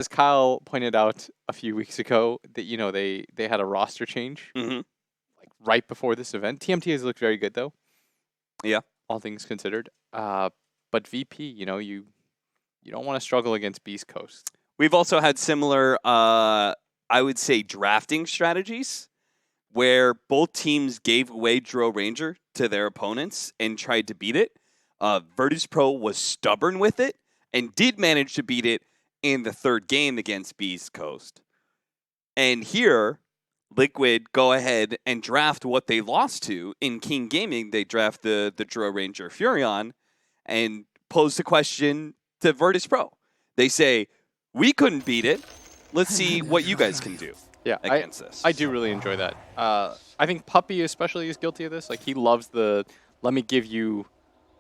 as Kyle pointed out a few weeks ago, that they had a roster change like right before this event. TMT has looked very good though. Yeah, all things considered. But VP, you don't want to struggle against Beast Coast. we've also had similar, I would say, drafting strategies where both teams gave away Dro Ranger to their opponents and tried to beat it. Virtus.Pro was stubborn with it and did manage to beat it in the third game against Beast Coast. And here, Liquid go ahead and draft what they lost to in King Gaming. They draft the Dro Ranger Furion and pose the question to Virtus.Pro. They say, we couldn't beat it. Let's see what you guys can do. Yeah, against this. I do really enjoy that. I think Puppy especially is guilty of this. Like, he loves the, let me give you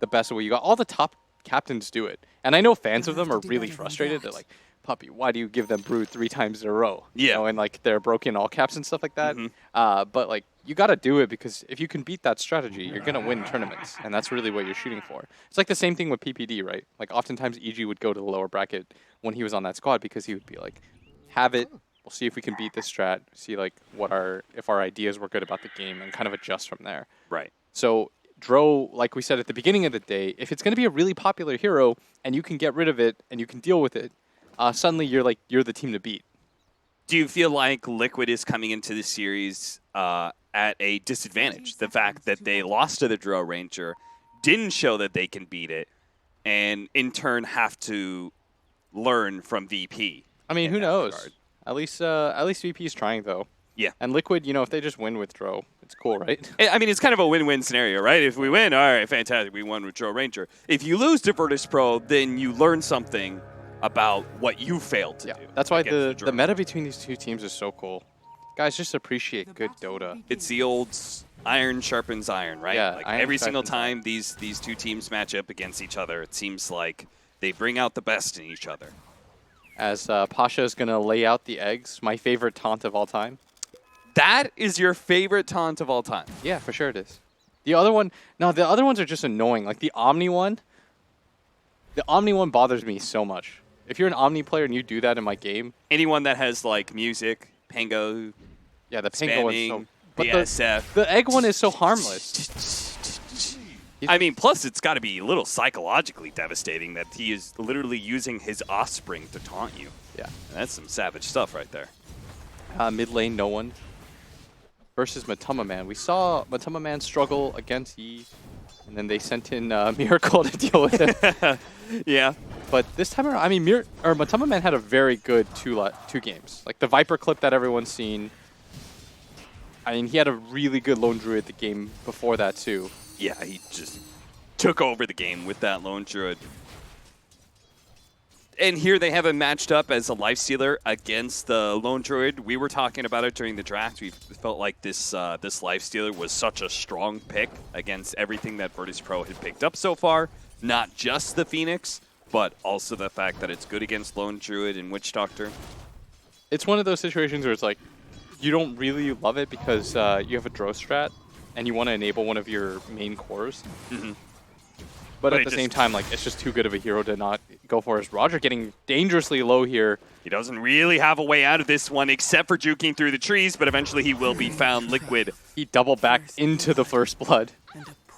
the best of what you got. All the top captains do it. And I know fans of them are really frustrated. They're like, Puppy, why do you give them Brood 3 times in a row? Yeah. And like they're broken all caps and stuff like that. But like, you got to do it because if you can beat that strategy, you're going to win tournaments. And that's really what you're shooting for. It's like the same thing with PPD, right? Like, oftentimes EG would go to the lower bracket when he was on that squad because he would be like, have it. We'll see if we can beat this strat, see like if our ideas were good about the game, and kind of adjust from there. Right. So Dro, like we said at the beginning of the day, if it's going to be a really popular hero and you can get rid of it and you can deal with it, suddenly you're the team to beat. Do you feel like Liquid is coming into the series at a disadvantage? The fact that they lost to the Dro Ranger didn't show that they can beat it, and in turn have to learn from VP. I mean, who knows? Regard. At least VP is trying though. Yeah. And Liquid, if they just win with Dro, it's cool, right? I mean, it's kind of a win-win scenario, right? If we win, all right, fantastic, we won with Dro Ranger. If you lose to Virtus.Pro, then you learn something about what you failed to do. That's why the meta between these two teams is so cool. Guys, just appreciate good Dota. It's the old iron sharpens iron, right? Yeah, like every single time these two teams match up against each other, it seems like they bring out the best in each other. As Pasha is going to lay out the eggs, my favorite taunt of all time. That is your favorite taunt of all time? Yeah, for sure it is. The other one, no, the other ones are just annoying. Like the Omni one bothers me so much. If you're an Omni player and you do that in my game. Anyone that has like music, Pango, yeah, the Pango one's so... But BSF. The egg one is so harmless. I mean, plus it's got to be a little psychologically devastating that he is literally using his offspring to taunt you. Yeah. And that's some savage stuff right there. Mid lane, no one. Versus Matama Man. We saw Matama Man struggle against Yi, and then they sent in Miracle to deal with him. Yeah. But this time around, I mean, Matama Man had a very good two games. Like the Viper clip that everyone's seen. I mean, he had a really good Lone Druid the game before that too. Yeah, he just took over the game with that Lone Druid. And here they have him matched up as a Lifestealer against the Lone Druid. We were talking about it during the draft. We felt like this Lifestealer was such a strong pick against everything that Virtus.Pro had picked up so far. Not just the Phoenix, but also the fact that it's good against Lone Druid and Witch Doctor. It's one of those situations where it's like, you don't really love it because you have a Dro strat, and you want to enable one of your main cores. But at the same time, like, it's just too good of a hero to not go for. Is Roger getting dangerously low here? He doesn't really have a way out of this one except for juking through the trees, but eventually he will be found Liquid. He double backed into the first blood.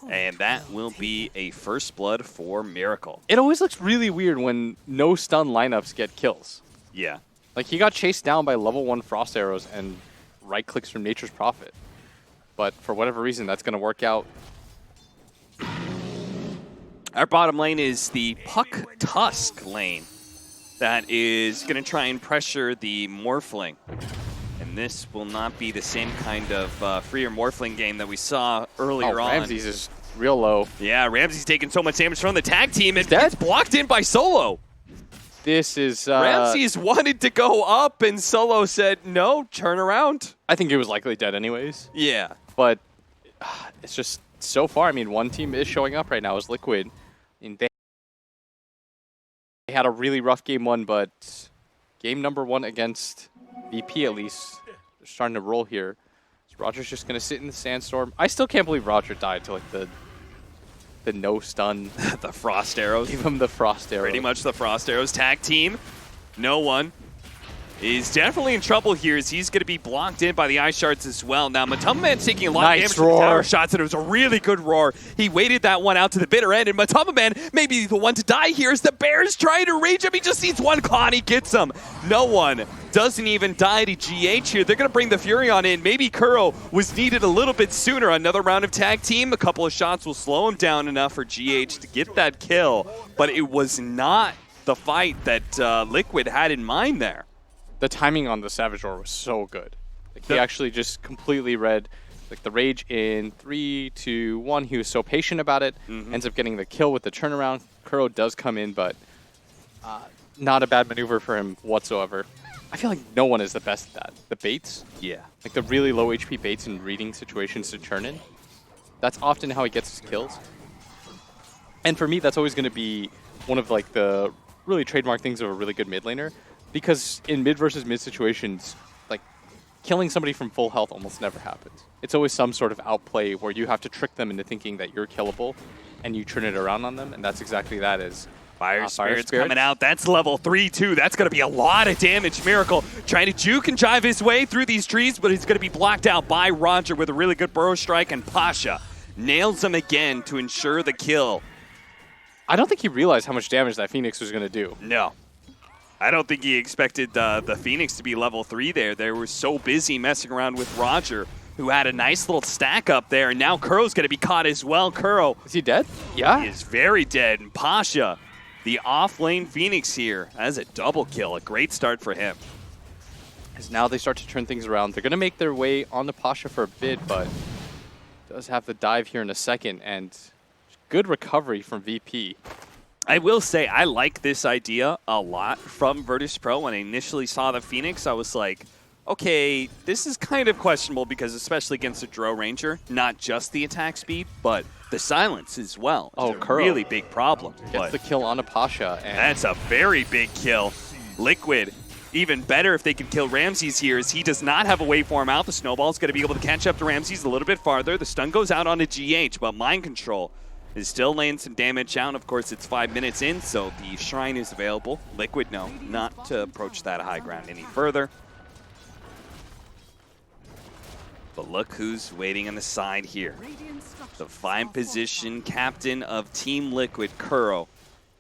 And that will be a first blood for Miracle. It always looks really weird when no stun lineups get kills. Yeah. Like, he got chased down by level 1 Frost Arrows and right clicks from Nature's Prophet. But for whatever reason, that's going to work out. Our bottom lane is the Puck Tusk lane that is going to try and pressure the Morphling. And this will not be the same kind of freer Morphling game that we saw earlier on. Ramses is real low. Yeah, Ramsey's taking so much damage from the tag team, and it's blocked in by Solo. This is... Ramses wanted to go up, and Solo said, no, turn around. I think he was likely dead anyways. Yeah. But it's just, so far, I mean, one team is showing up right now is Liquid. And they had a really rough game one, but game number 1 against VP at least, they're starting to roll here. So Roger's just going to sit in the Sandstorm. I still can't believe Roger died to like the no stun. The Frost Arrows. Give him the Frost Arrows. Pretty much the Frost Arrows. Tag team, no one. is definitely in trouble here as he's going to be blocked in by the ice shards as well. Now, Matamaman taking a lot of damage from the tower shots, and it was a really good roar. He waited that one out to the bitter end, and Matamaman may be the one to die here as the Bears trying to rage him. He just needs one claw, and he gets him. No one doesn't even die to GH here. They're going to bring the Furion in. Maybe Kuro was needed a little bit sooner. Another round of tag team. A couple of shots will slow him down enough for GH to get that kill, but it was not the fight that Liquid had in mind there. The timing on the Savage Roar was so good. Like, he actually just completely read like the rage in 3, 2, 1. He was so patient about it. Ends up getting the kill with the turnaround. Kuro does come in, but not a bad maneuver for him whatsoever. I feel like no one is the best at that. The baits, like the really low HP baits and reading situations to turn in. That's often how he gets his kills. And for me, that's always going to be one of like the really trademark things of a really good mid laner. Because in mid versus mid situations, like killing somebody from full health almost never happens. It's always some sort of outplay where you have to trick them into thinking that you're killable and you turn it around on them. And that's exactly that is Fire Spirit's coming out. That's level 3 too. That's going to be a lot of damage. Miracle trying to juke and drive his way through these trees, but he's going to be blocked out by Roger with a really good burrow strike, and Pasha nails him again to ensure the kill. I don't think he realized how much damage that Phoenix was going to do. No. I don't think he expected the Phoenix to be level 3 there. They were so busy messing around with Roger, who had a nice little stack up there, and now Kuro's going to be caught as well. Kuro. Is he dead? Yeah. He is very dead, and Pasha, the off-lane Phoenix here, has a double kill. A great start for him. As now they start to turn things around. They're going to make their way onto Pasha for a bit, but does have the dive here in a second, and good recovery from VP. I will say I like this idea a lot from Virtus.Pro. When I initially saw the Phoenix, I was like, okay, this is kind of questionable because especially against a Drow Ranger, not just the attack speed, but the silence as well. Oh, it's a really big problem. Gets the kill on a Pasha. And that's a very big kill. Liquid, even better if they can kill Ramses here, as he does not have a waveform out. The Snowball's going to be able to catch up to Ramses a little bit farther. The stun goes out onto GH, but Mind Control is still laying some damage out. Of course, it's 5 minutes in, so the Shrine is available. Liquid, no, not to approach that high ground any further. But look who's waiting on the side here. The fine position captain of Team Liquid, Kuro,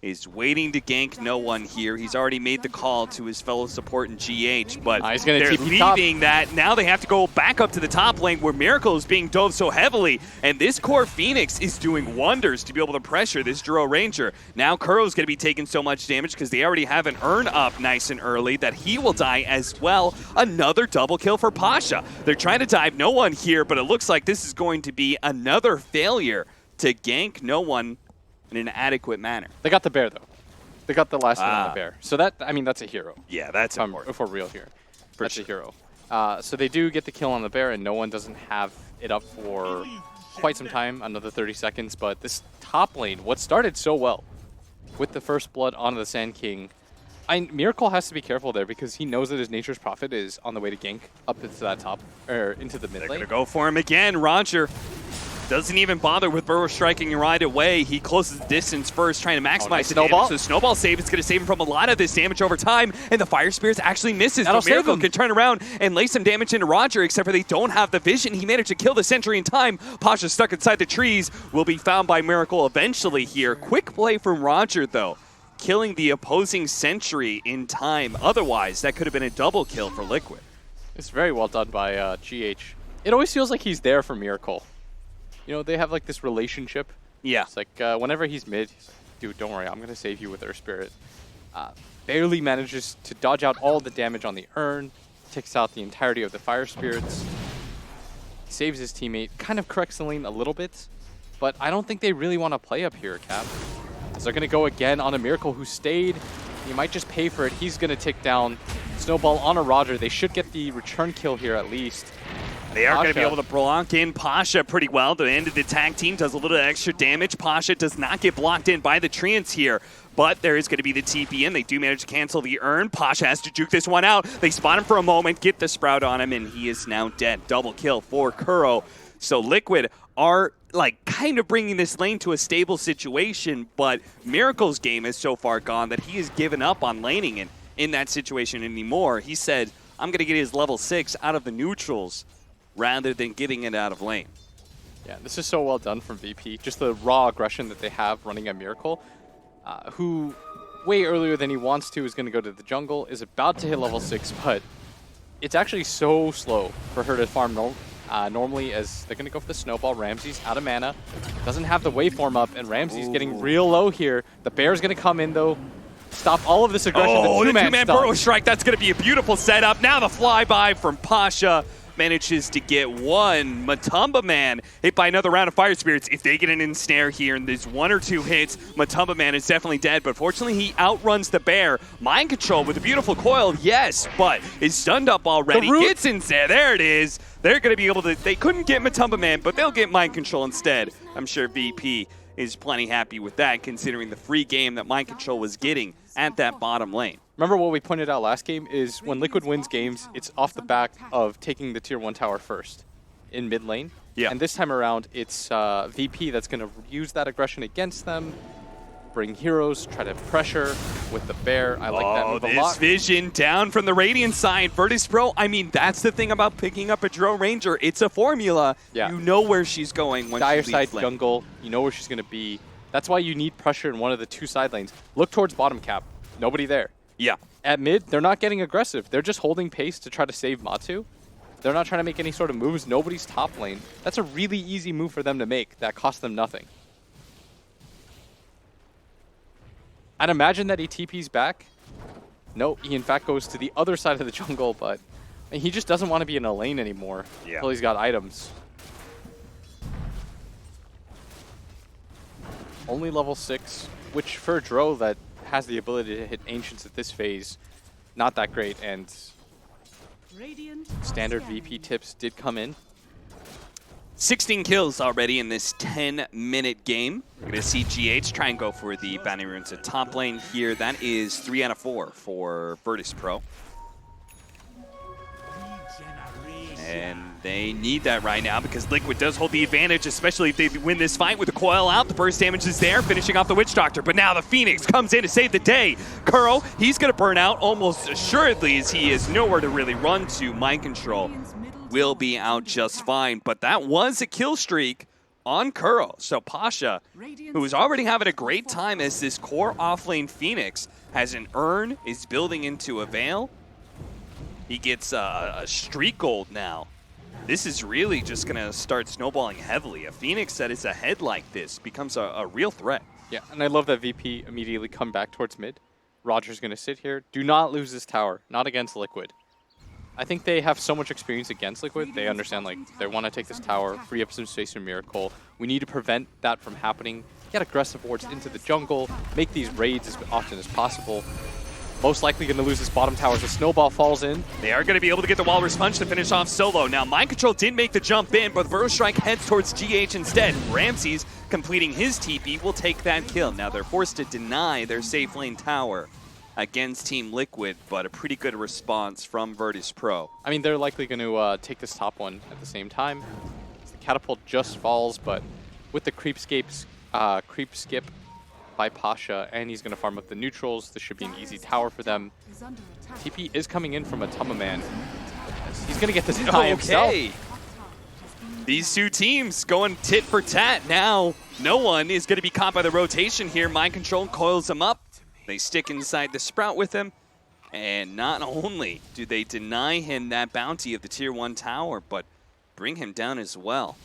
is waiting to gank no one here. He's already made the call to his fellow support in GH, but they're leaving that. Now they have to go back up to the top lane where Miracle is being dove so heavily, and this core Phoenix is doing wonders to be able to pressure this Drow Ranger. Now Kuro's going to be taking so much damage because they already have an Urn up nice and early that he will die as well. Another double kill for Pasha. They're trying to dive no one here, but it looks like this is going to be another failure to gank no one in an adequate manner. They got the bear, though. They got the last one on the bear. So that, I mean, that's a hero. Yeah, that's if we're real here. That's a hero. So they do get the kill on the bear, and no one doesn't have it up for quite some time, another 30 seconds. But this top lane, what started so well with the first blood onto the Sand King, Miracle has to be careful there because he knows that his Nature's Prophet is on the way to gank up into that top, or into the mid lane. They're going to go for him again. Roger doesn't even bother with burrow striking right away. He closes the distance first, trying to maximize the damage. So Snowball save, it's going to save him from a lot of this damage over time, and the Fire Spirits actually misses. But Miracle can turn around and lay some damage into Roger, except for they don't have the vision. He managed to kill the sentry in time. Pasha stuck inside the trees, will be found by Miracle eventually here. Quick play from Roger, though, killing the opposing sentry in time. Otherwise, that could have been a double kill for Liquid. It's very well done by GH. It always feels like he's there for Miracle. You know, they have like this relationship. Yeah. It's like whenever he's mid, he's like, dude, don't worry, I'm going to save you with Earth Spirit. Barely manages to dodge out all the damage on the Urn, takes out the entirety of the Fire Spirits, saves his teammate, kind of corrects the lane a little bit, but I don't think they really want to play up here, Cap. As they're going to go again on a Miracle who stayed. He might just pay for it. He's going to take down Snowball on a Roger. They should get the return kill here at least. They are going to be able to block in Pasha pretty well. The end of the tag team does a little extra damage. Pasha does not get blocked in by the Treants here, but there is going to be the TP in. They do manage to cancel the Urn. Pasha has to juke this one out. They spot him for a moment, get the Sprout on him, and he is now dead. Double kill for Kuro. So Liquid are like kind of bringing this lane to a stable situation, but Miracle's game is so far gone that he has given up on laning, and in that situation anymore. He said, I'm going to get his level 6 out of the neutrals rather than getting it out of lane. Yeah, this is so well done from VP. Just the raw aggression that they have running a Miracle, who way earlier than he wants to is going to go to the jungle, is about to hit level 6, but it's actually so slow for her to farm normally, as they're going to go for the snowball. Ramsey's out of mana, doesn't have the waveform up, and Ramsey's getting real low here. The bear's going to come in, though, stop all of this aggression. Oh, the the two-man burrow strike. That's going to be a beautiful setup. Now the flyby from Pasha manages to get one. Matumba Man hit by another round of Fire Spirits. If they get an ensnare here and there's 1 or 2 hits, Matumba Man is definitely dead. But fortunately, he outruns the bear. Mind control with a beautiful coil, yes, but is stunned up already. Gets ensnare. There it is. They're going to be able to. They couldn't get Matumba Man, but they'll get mind control instead. I'm sure VP is plenty happy with that, considering the free game that mind control was getting at that bottom lane. Remember what we pointed out last game is when Liquid wins games, it's off the back of taking the tier 1 tower first in mid lane. Yeah. And this time around, it's VP that's going to use that aggression against them, bring heroes, try to pressure with the bear. I like that move a lot. This vision down from the Radiant side. Virtus.Pro, I mean, that's the thing about picking up a Drow Ranger. It's a formula. Yeah. You know where she's going when Dire she side leaves lane. jungle, you know where she's going to be. That's why you need pressure in one of the 2 side lanes. Look towards bottom cap. Nobody there. Yeah. At mid, they're not getting aggressive. They're just holding pace to try to save Matsu. They're not trying to make any sort of moves. Nobody's top lane. That's a really easy move for them to make that costs them nothing. I'd imagine that he TP's back. No, he in fact goes to the other side of the jungle, but he just doesn't want to be in a lane anymore until he's got items. Only level 6, which for a Drow that has the ability to hit Ancients at this phase, not that great, and standard VP tips did come in. 16 kills already in this 10-minute game. We're going to see GH try and go for the bounty runes at top lane here. That is 3 out of 4 for Virtus.Pro. And they need that right now because Liquid does hold the advantage, especially if they win this fight with the coil out. The burst damage is there, finishing off the Witch Doctor. But now the Phoenix comes in to save the day. Kuro, he's going to burn out almost assuredly as he is nowhere to really run to. Mind control will be out just fine. But that was a kill streak on Kuro. So Pasha, who is already having a great time as this core offlane Phoenix, has an urn, is building into a Veil. He gets a streak gold now. This is really just going to start snowballing heavily. A Phoenix that is ahead like this becomes a real threat. Yeah, and I love that VP immediately come back towards mid. Roger's going to sit here. Do not lose this tower. Not against Liquid. I think they have so much experience against Liquid. They understand, like, they want to take this tower, free up some space for Miracle. We need to prevent that from happening. Get aggressive wards into the jungle. Make these raids as often as possible. Most likely going to lose this bottom tower as the snowball falls in. They are going to be able to get the Walrus Punch to finish off solo. Now, Mind Control did make the jump in, but Burrow Strike heads towards GH instead. Ramses, completing his TP, will take that kill. Now, they're forced to deny their safe lane tower against Team Liquid, but a pretty good response from Virtus.Pro. I mean, they're likely going to take this top one at the same time. The catapult just falls, but with the creep skip by Pasha, and he's going to farm up the neutrals. This should be an easy tower for them. TP is coming in from Matumba Man. He's going to get this by himself. These two teams going tit for tat now. No one is going to be caught by the rotation here. Mind Control coils him up. They stick inside the Sprout with him. And not only do they deny him that bounty of the Tier 1 tower, but bring him down as well.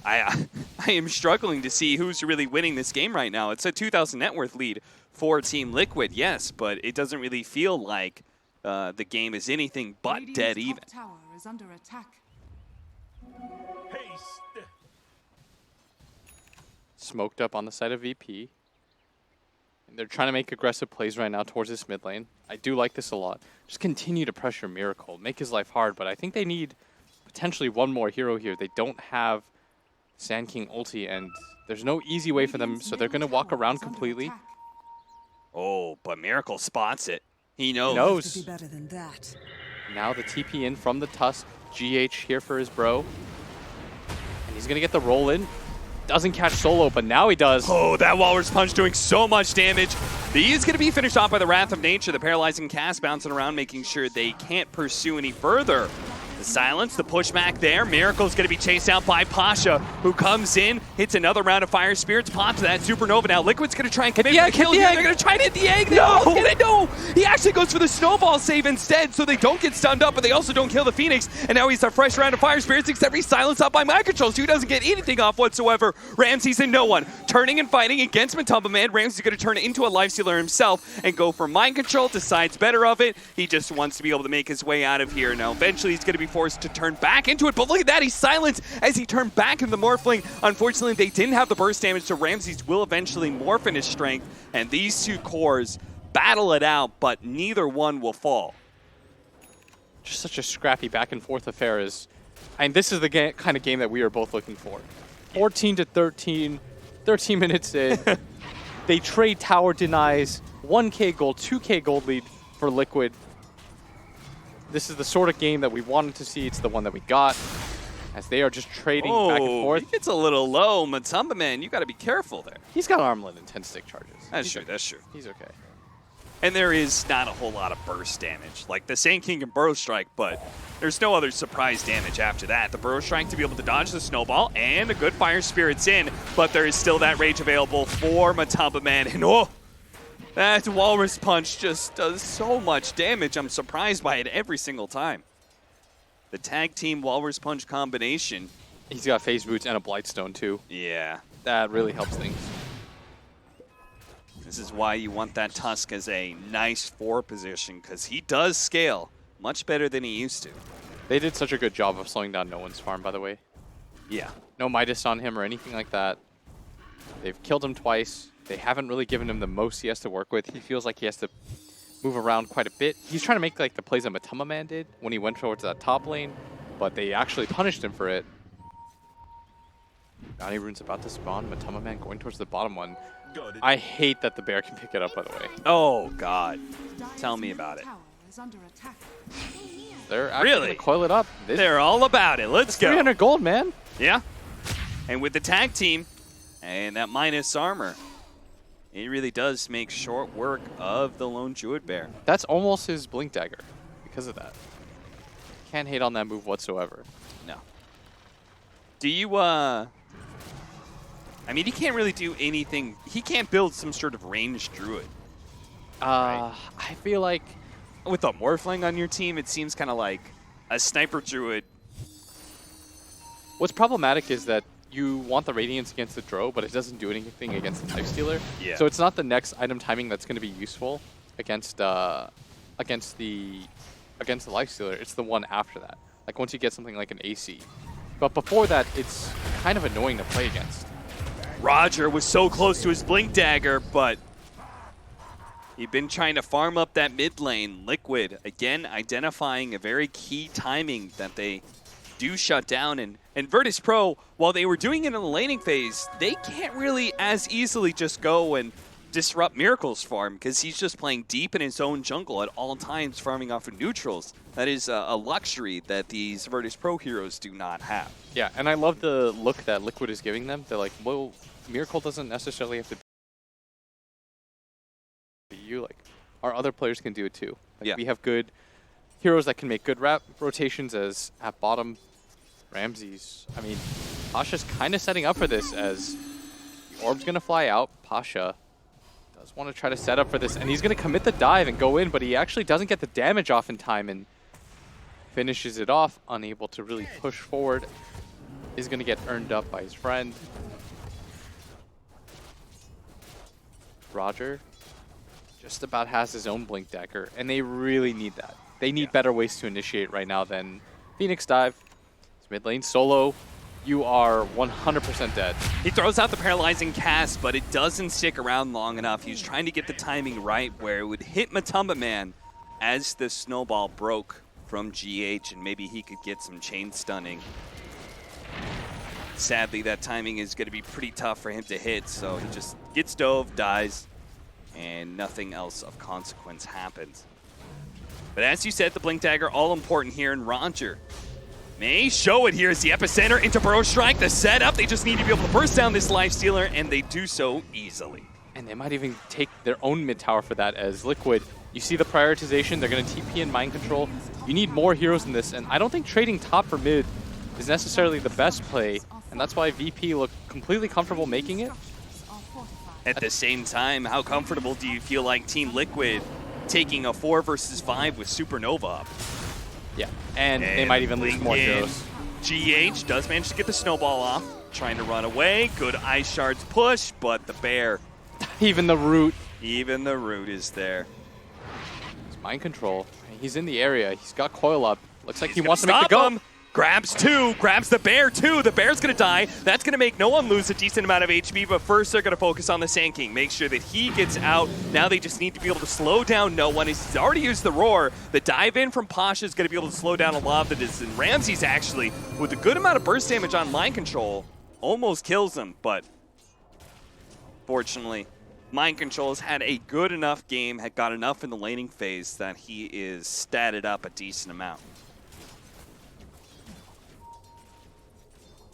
I am struggling to see who's really winning this game right now. It's a 2,000 net worth lead for Team Liquid, yes, but it doesn't really feel like the game is anything but dead even. Tower is under attack. Smoked up on the side of VP. And they're trying to make aggressive plays right now towards this mid lane. I do like this a lot. Just continue to pressure Miracle, make his life hard, but I think they need potentially one more hero here. They don't have Sand King ulti, and there's no easy way for them, so they're going to walk around completely. Oh, but Miracle spots it. He knows. He knows. Be better than that. Now the TP in from the Tusk. GH here for his bro. And he's going to get the roll in. Doesn't catch Solo, but now he does. Oh, that Walrus Punch doing so much damage. He is going to be finished off by the Wrath of Nature. The Paralyzing Cast bouncing around, making sure they can't pursue any further. The silence, the pushback there. Miracle's going to be chased out by Pasha, who comes in, hits another round of Fire Spirits, pops that Supernova. Now Liquid's going to try and commit the kill here. They're going to try and hit the egg. No! He actually goes for the Snowball save instead, so they don't get stunned up, but they also don't kill the Phoenix. And now he's a fresh round of Fire Spirits, except he's silenced out by Mind Control, so he doesn't get anything off whatsoever. Ramsey's in no one. Turning and fighting against Matumba Man. Ramsey's going to turn into a Lifestealer himself and go for Mind Control, decides better of it. He just wants to be able to make his way out of here. Now, eventually, he's going to be forced to turn back into it, but look at that, he's silenced as he turned back into the Morphling. Unfortunately, they didn't have the burst damage, so Ramses will eventually morph in his strength, and these two cores battle it out, but neither one will fall. Just such a scrappy back and forth affair and this is the kind of game that we are both looking for. 14 to 13, 13 minutes in. They trade tower denies, 1k gold, 2k gold lead for Liquid. This is the sort of game that we wanted to see. It's the one that we got, as they are just trading back and forth. He gets a little low. Matumba Man, you got to be careful there. He's got armlet and 10 stick charges. That's true, that's true. He's okay. And there is not a whole lot of burst damage. Like the Sand King and Burrow Strike, but there's no other surprise damage after that. The Burrow Strike to be able to dodge the Snowball, and a good Fire Spirit's in, but there is still that Rage available for Matumba Man. And that Walrus Punch just does so much damage. I'm surprised by it every single time. The tag team Walrus Punch combination. He's got Phase Boots and a Blightstone too. Yeah. That really helps things. This is why you want that Tusk as a nice 4 position, because he does scale much better than he used to. They did such a good job of slowing down No One's farm, by the way. Yeah. No Midas on him or anything like that. They've killed him twice. They haven't really given him the most he has to work with. He feels like he has to move around quite a bit. He's trying to make like the plays that Matumba Man did when he went towards that top lane, but they actually punished him for it. Bounty Rune's about to spawn. Matumba Man going towards the bottom one. I hate that the bear can pick it up, by the way. Oh, God. Tell me about it. They're actually going to coil it up. They're all about it. Let's go. 300 gold, man. Yeah. And with the tag team and that minus armor, it really does make short work of the lone Druid Bear. That's almost his Blink Dagger because of that. Can't hate on that move whatsoever. No. Do you, I mean, he can't really do anything. He can't build some sort of ranged Druid. Right? I feel like with a Morphling on your team, it seems kind of like a Sniper Druid. What's problematic is that you want the Radiance against the Drow, but it doesn't do anything against the Lifestealer. Yeah. So it's not the next item timing that's going to be useful against the Lifestealer. It's the one after that. Like once you get something like an AC. But before that, it's kind of annoying to play against. Roger was so close to his Blink Dagger, but he'd been trying to farm up that mid lane. Liquid, again, identifying a very key timing that they do shut down. And Virtus.Pro, while they were doing it in the laning phase, they can't really as easily just go and disrupt Miracle's farm because he's just playing deep in his own jungle at all times, farming off of neutrals. That is a luxury that these Virtus.Pro heroes do not have. Yeah, and I love the look that Liquid is giving them. They're like, well, Miracle doesn't necessarily have to be you. Like, our other players can do it too. Like, yeah. We have good heroes that can make good rotations as at bottom. Ramses. I mean, Pasha's kind of setting up for this as the orb's going to fly out. Pasha does want to try to set up for this, and he's going to commit the dive and go in, but he actually doesn't get the damage off in time and finishes it off, unable to really push forward. Is going to get earned up by his friend. Roger just about has his own Blink Dagger, and they really need that. They need better ways to initiate right now than Phoenix Dive. It's mid lane solo. You are 100% dead. He throws out the Paralyzing Cast, but it doesn't stick around long enough. He's trying to get the timing right where it would hit Matumba Man as the snowball broke from GH, and maybe he could get some chain stunning. Sadly, that timing is going to be pretty tough for him to hit, so he just gets dove, dies, and nothing else of consequence happens. But as you said, the Blink Dagger all important here, and Roger May show it here as the epicenter into Burrow Strike. The setup, they just need to be able to burst down this Lifestealer, and they do so easily. And they might even take their own mid tower for that as Liquid. You see the prioritization, they're going to TP and Mind Control. You need more heroes in this, and I don't think trading top for mid is necessarily the best play, and that's why VP looked completely comfortable making it. At the same time, how comfortable do you feel like Team Liquid taking a 4 versus 5 with Supernova up? Yeah, and they might even lose more heroes. GH does manage to get the snowball off, trying to run away. Good Ice Shards push, but the bear. Even the root. Even the root is there. It's Mind Control. He's in the area. He's got Coil up. Looks like he wants to make the go. Him. Grabs 2, grabs the bear too. The bear's gonna die. That's gonna make no one lose a decent amount of HP, but first they're gonna focus on the Sand King. Make sure that he gets out. Now they just need to be able to slow down no one. He's already used the roar. The dive in from Pasha is gonna be able to slow down a lot of the distance. Ramses actually, with a good amount of burst damage on Mind Control, almost kills him, but fortunately, Mind Control has had a good enough game, had got enough in the laning phase that he is statted up a decent amount.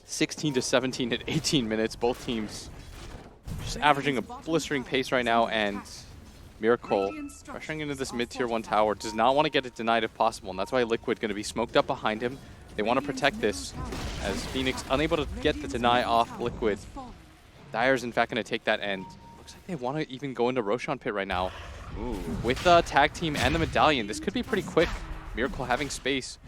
16 to 17 at 18 minutes. Both teams just averaging a blistering pace right now, and Miracle pressuring into this mid-tier 1 tower. Does not want to get it denied if possible, and that's why Liquid going to be smoked up behind him. They want to protect this as Phoenix unable to get the deny off Liquid. Dire's in fact going to take that end. Looks like they want to even go into Roshan Pit right now. Ooh. With the tag team and the medallion, this could be pretty quick. Miracle having space.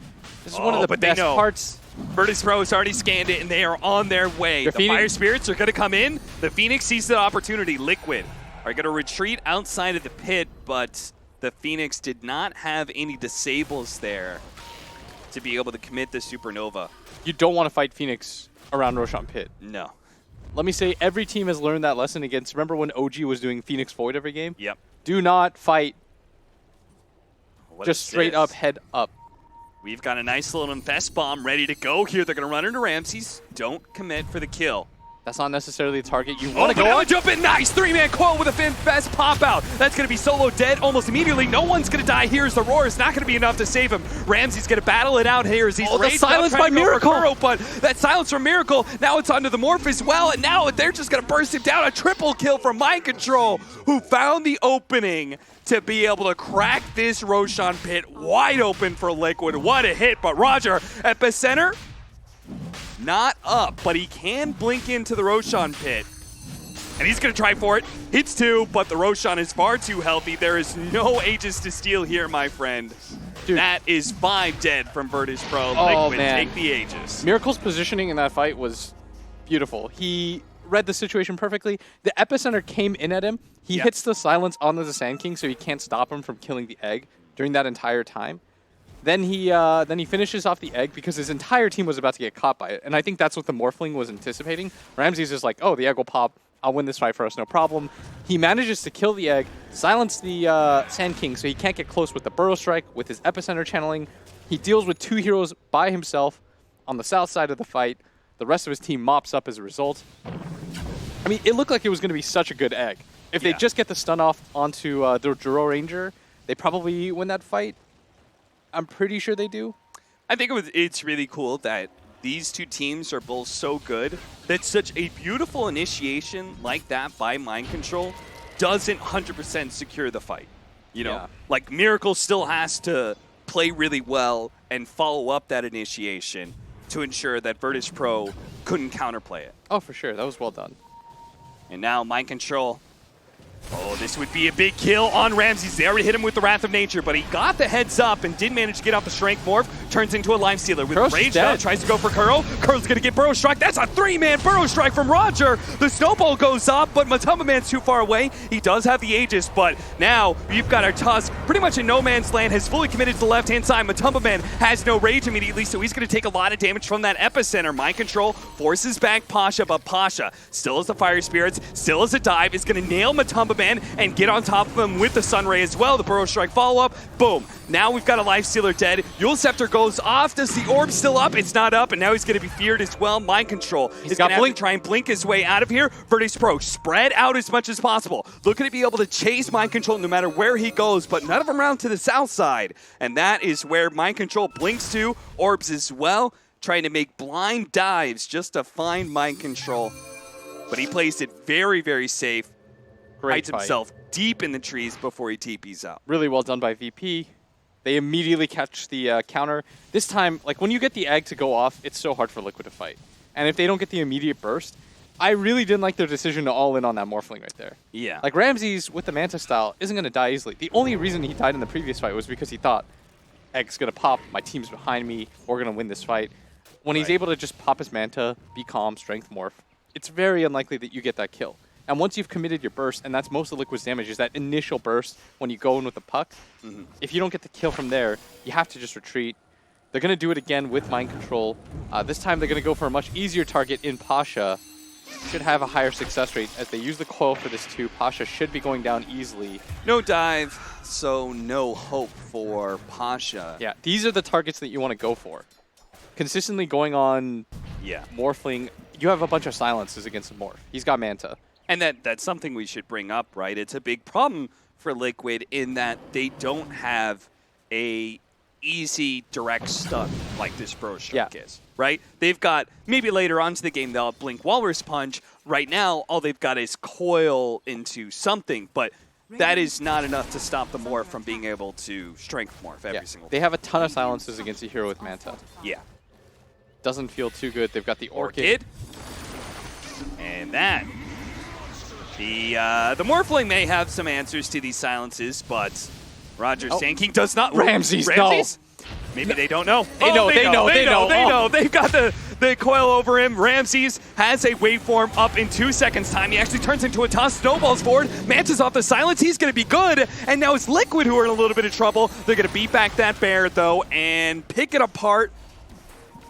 This is one of the best parts. Virtus.Pro has already scanned it, and they are on their way. The Fire Spirits are going to come in. The Phoenix sees the opportunity. Liquid are going to retreat outside of the pit, but the Phoenix did not have any disables there to be able to commit the Supernova. You don't want to fight Phoenix around Roshan Pit. No. Let me say, every team has learned that lesson against, remember when OG was doing Phoenix Void every game? Yep. Do not fight just straight this? up, head up. We've got a nice little Infest Bomb ready to go here. They're going to run into Ramses. Don't commit for the kill. That's not necessarily the target you want to go on. On. Jump in, nice 3-man coil with a Infest pop out. That's going to be solo dead almost immediately. No one's going to die. Here's the roar. It's not going to be enough to save him. Ramsey's going to battle it out here as he's the silence by Miracle. Kuro, but that silence from Miracle, now it's onto the Morph as well, and now they're just going to burst him down. A triple kill from Mind Control, who found the opening to be able to crack this Roshan Pit wide open for Liquid. What a hit, but Roger at the center, not up, but he can blink into the Roshan Pit. And he's going to try for it. Hits 2, but the Roshan is far too healthy. There is no Aegis to steal here, my friend. Dude. That is 5 dead from Virtus.Pro. Liquid, take the Aegis. Miracle's positioning in that fight was beautiful. He read the situation perfectly. The epicenter came in at him. He hits the silence on the Sand King, so he can't stop him from killing the egg during that entire time. Then he finishes off the egg because his entire team was about to get caught by it. And I think that's what the Morphling was anticipating. Ramsey's just like, oh, the egg will pop. I'll win this fight for us, no problem. He manages to kill the egg, silence the Sand King so he can't get close with the Burrow Strike, with his epicenter channeling. He deals with 2 heroes by himself on the south side of the fight. The rest of his team mops up as a result. I mean, it looked like it was going to be such a good egg. If they just get the stun off onto the Drow Ranger, they probably win that fight. I'm pretty sure they do. I think it's really cool that these two teams are both so good that such a beautiful initiation like that by Mind Control doesn't 100% secure the fight. You know, like Miracle still has to play really well and follow up that initiation to ensure that Virtus.Pro couldn't counterplay it. Oh, for sure. That was well done. And now Mind Control. Oh, this would be a big kill on Ramses. They already hit him with the Wrath of Nature, but he got the heads up and did manage to get off the Strength Morph. Turns into a Lifestealer with Rage now. Tries to go for Kuro. Kuro's going to get Burrow Strike. That's a 3-man Burrow Strike from Roger. The Snowball goes up, but Matumba Man's too far away. He does have the Aegis, but now you've got our Tusk pretty much in no man's land, has fully committed to the left-hand side. Matumba Man has no Rage immediately, so he's going to take a lot of damage from that epicenter. Mind Control forces back Pasha, but Pasha still has the Fire Spirits, still has a dive, is going to nail Matumba Man and get on top of him with the Sunray as well. The Burrow Strike follow-up. Boom. Now we've got a Lifestealer dead. Eul Scepter goes off. Does the orb still up? It's not up, and now he's going to be feared as well. Mind Control is going to have to try and blink his way out of here. Virtus.Pro spread out as much as possible. Looking to be able to chase Mind Control no matter where he goes, but none of them around to the south side. And that is where Mind Control blinks to. Orbs as well. trying to make blind dives just to find mind control. But he plays it very, very safe. Great Hides fight. himself deep in the trees before he TPs out. Really well done by VP. They immediately catch the counter. This time, like when you get the egg to go off, it's so hard for Liquid to fight. And if they don't get the immediate burst, I really didn't like their decision to all in on that Morphling right there. Yeah. Like Ramses with the Manta style isn't going to die easily. The only reason he died in the previous fight was because he thought, egg's going to pop, my team's behind me, we're going to win this fight. When he's Right. able to just pop his Manta, be calm, strength morph, it's very unlikely that you get that kill. And once you've committed your burst, and that's most of Liquid's damage, is that initial burst when you go in with the puck. If you don't get the kill from there, you have to just retreat. They're going to do it again with mind control. This time they're going to go for a much easier target in Pasha. Should have a higher success rate as they use the coil for this too. Pasha should be going down easily. No dive, so no hope for Pasha. Yeah, these are the targets that you want to go for. Consistently going on Yeah. Morphling. You have a bunch of silences against the Morph. He's got Manta. And that's something we should bring up, right? It's a big problem for Liquid in that they don't have a easy direct stun like this Bro Stroke is, right? They've got, maybe later on to the game, they'll have Blink Walrus Punch. Right now, all they've got is coil into something, but that is not enough to stop the Morph from being able to Strength Morph every single They have a ton of silences against a hero with Manta. Yeah. Doesn't feel too good. They've got the Orchid. And that. The Morphling may have some answers to these silences, but Roger Sand does not. Ramses, no. Maybe they don't know. They know. They know. They've got the coil over him. Ramses has a waveform up in 2 seconds time. He actually turns into a toss, snowballs forward. Manta's off the silence. He's going to be good. And now it's Liquid who are in a little bit of trouble. They're going to beat back that bear, though, and pick it apart.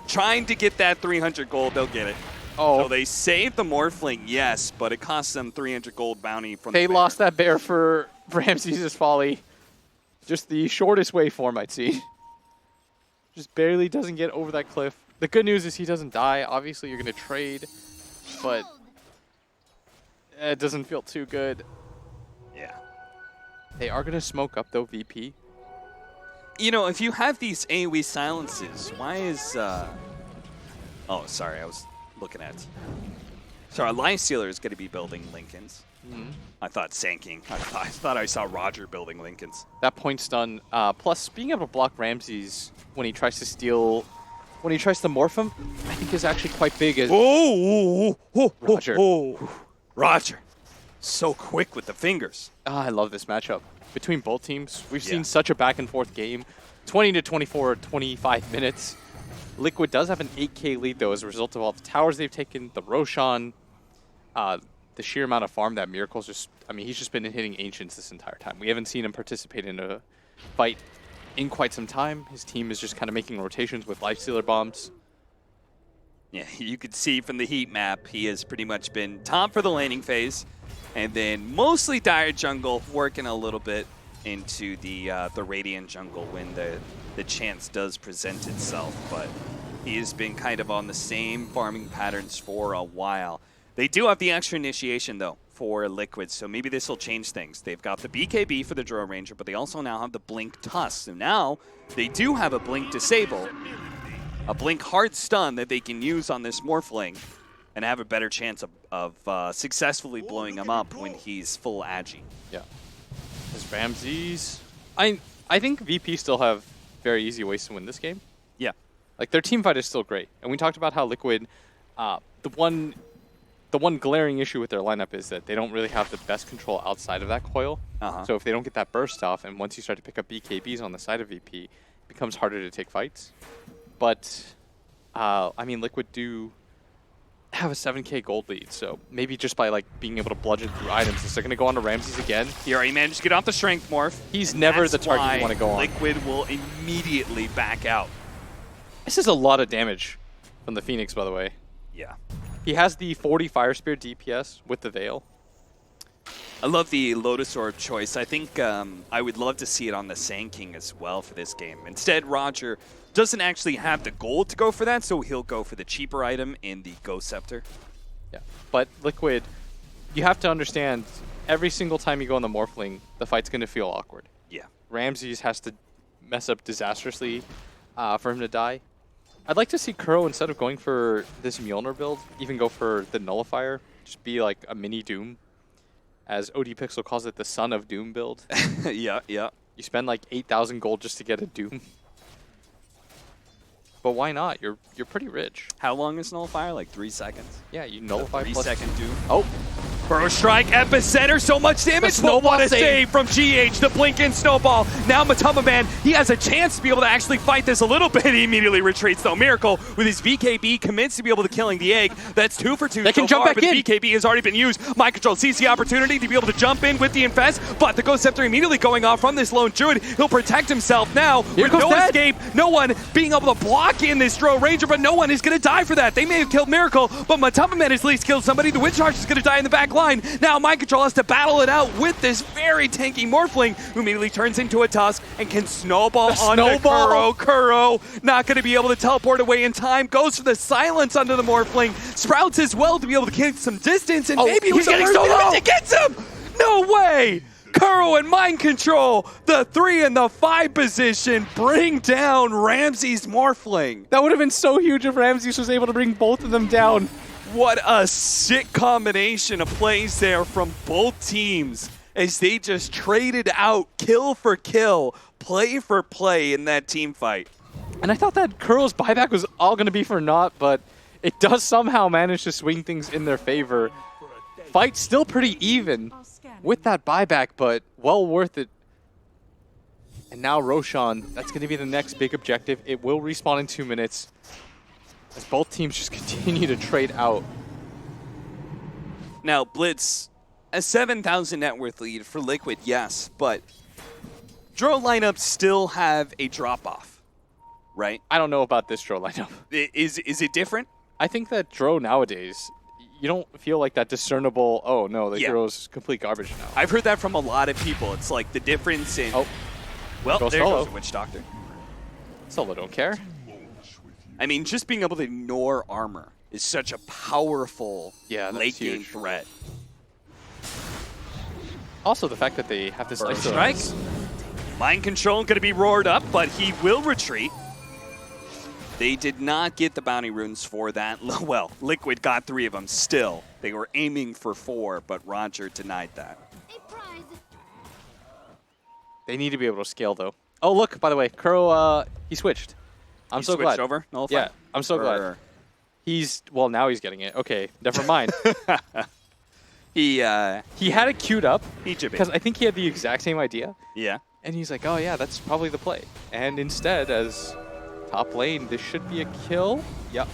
Trying to get that 300 gold. They'll get it. Oh, So they saved the Morphling, yes, but it cost them 300 gold bounty from the they bear. lost that bear for Ramses' folly. Just the shortest waveform I'd see. Just barely doesn't get over that cliff. The good news is he doesn't die. Obviously, you're going to trade, but it doesn't feel too good. Yeah. They are going to smoke up, though, VP. You know, if you have these AoE silences, why is... Oh, sorry, I was looking at... Sorry, Life Stealer is going to be building Lincolns. I thought Sand I thought I saw Roger building Lincolns. That point stun, plus being able to block Ramses when he tries to steal, when he tries to morph him, I think is actually quite big. As Roger. Roger. So quick with the fingers. I love this matchup between both teams. We've Yeah. seen such a back and forth game. 20 to 24, 25 minutes. Liquid does have an 8K lead though as a result of all the towers they've taken, the Roshan, the sheer amount of farm that Miracle's just, I mean, he's just been hitting Ancients this entire time. We haven't seen him participate in a fight in quite some time. His team is just kind of making rotations with Lifestealer bombs. Yeah, you could see from the heat map, he has pretty much been top for the laning phase, and then mostly Dire Jungle, working a little bit into the Radiant Jungle when the chance does present itself, but he has been kind of on the same farming patterns for a while. They do have the extra initiation, though, for Liquid, so maybe this will change things. They've got the BKB for the Drow Ranger, but they also now have the Blink Tusk. So now they do have a Blink Disable, a Blink Hard Stun that they can use on this Morphling and have a better chance of successfully blowing him up when he's full agi. Yeah. As Ramses, I think VP still have very easy ways to win this game. Yeah. Like their team fight is still great, and we talked about how Liquid, the one glaring issue with their lineup is that they don't really have the best control outside of that coil. So if they don't get that burst off, and once you start to pick up BKBs on the side of VP, it becomes harder to take fights. But I mean, Liquid do have a 7K gold lead, so maybe just by like being able to bludgeon through items, is they're going to go on to Ramses again. He already managed to get off the Strength Morph. He's never the target you want to go on. Liquid will immediately back out. This is a lot of damage from the Phoenix, by the way. Yeah. He has the 40 Fire Spear DPS with the Veil. I love the Lotus Orb choice. I think I would love to see it on the Sand King as well for this game. Instead, Roger doesn't actually have the gold to go for that, so he'll go for the cheaper item in the Ghost Scepter. Yeah, but Liquid, you have to understand, every single time you go on the Morphling, the fight's going to feel awkward. Yeah. Ramses has to mess up disastrously for him to die. I'd like to see Kuro, instead of going for this Mjolnir build, even go for the Nullifier. Just be like a mini Doom. As OD Pixel calls it, the Son of Doom build. Yeah. You spend like 8,000 gold just to get a Doom. But why not? You're pretty rich. How long is Nullifier? Like 3 seconds? Yeah, you nullify 3 plus... second Doom. Oh, Burrow Strike, Epicenter, so much damage. snowball What a save. save from GH, the blink-in snowball. Now Matama Man, he has a chance to be able to actually fight this a little bit. He immediately retreats, though. Miracle, with his VKB, commits to be able to killing the egg. That's 2 for 2 They can so jump far, back but in. the VKB has already been used. Mind Control sees the opportunity to be able to jump in with the Infest, but the Ghost Scepter immediately going off from this lone Druid. He'll protect himself now with goes no dead. escape. No one being able to block in this Drow Ranger, but no one is going to die for that. They may have killed Miracle, but Matama Man has at least killed somebody. The Wind Charge is going to die in the back line. Now Mind Control has to battle it out with this very tanky Morphling, who immediately turns into a Tusk and can snowball onto snowball. Kuro. Not going to be able to teleport away in time. Goes for the silence under the Morphling. Sprouts as well to be able to get some distance, and maybe he's getting so low. It gets him! No way! Kuro and Mind Control, the 3 and the 5 position, bring down Ramsey's Morphling. that would have been so huge if Ramses was able to bring both of them down. What a sick combination of plays there from both teams as they just traded out kill for kill, play for play in that team fight. And I thought that Kuro's buyback was all going to be for naught, but it does somehow manage to swing things in their favor. Fight still pretty even with that buyback, but well worth it. And now Roshan, that's going to be the next big objective. It will respawn in 2 minutes as both teams just continue to trade out. Now, Blitz, a 7,000 net worth lead for Liquid, yes, but Drow lineups still have a drop-off, right? I don't know about this Dro lineup. Is it different? I think that Dro nowadays, you don't feel like that discernible, oh no, the Dro's complete garbage now. I've heard that from a lot of people. It's like the difference in... Oh, well, goes there solo. goes the Witch Doctor. Solo don't care. I mean, just being able to ignore armor is such a powerful Yeah, that's late game huge. threat. Also, the fact that they have this Burst ISO strike. Mind Control going to be roared up, but he will retreat. They did not get the bounty runes for that. Well, Liquid got 3 of them still. They were aiming for 4, but Roger denied that. They need to be able to scale, though. Oh, look, by the way, Kuro, he switched. I'm He so switched glad. over? Nullify? Yeah, I'm so glad. He's, well, now he's getting it. Okay, never mind. He He had it queued up Egypt. because I think he had the exact same idea. Yeah. And he's like, oh, yeah, that's probably the play. And instead, as top lane, this should be a kill. Yep.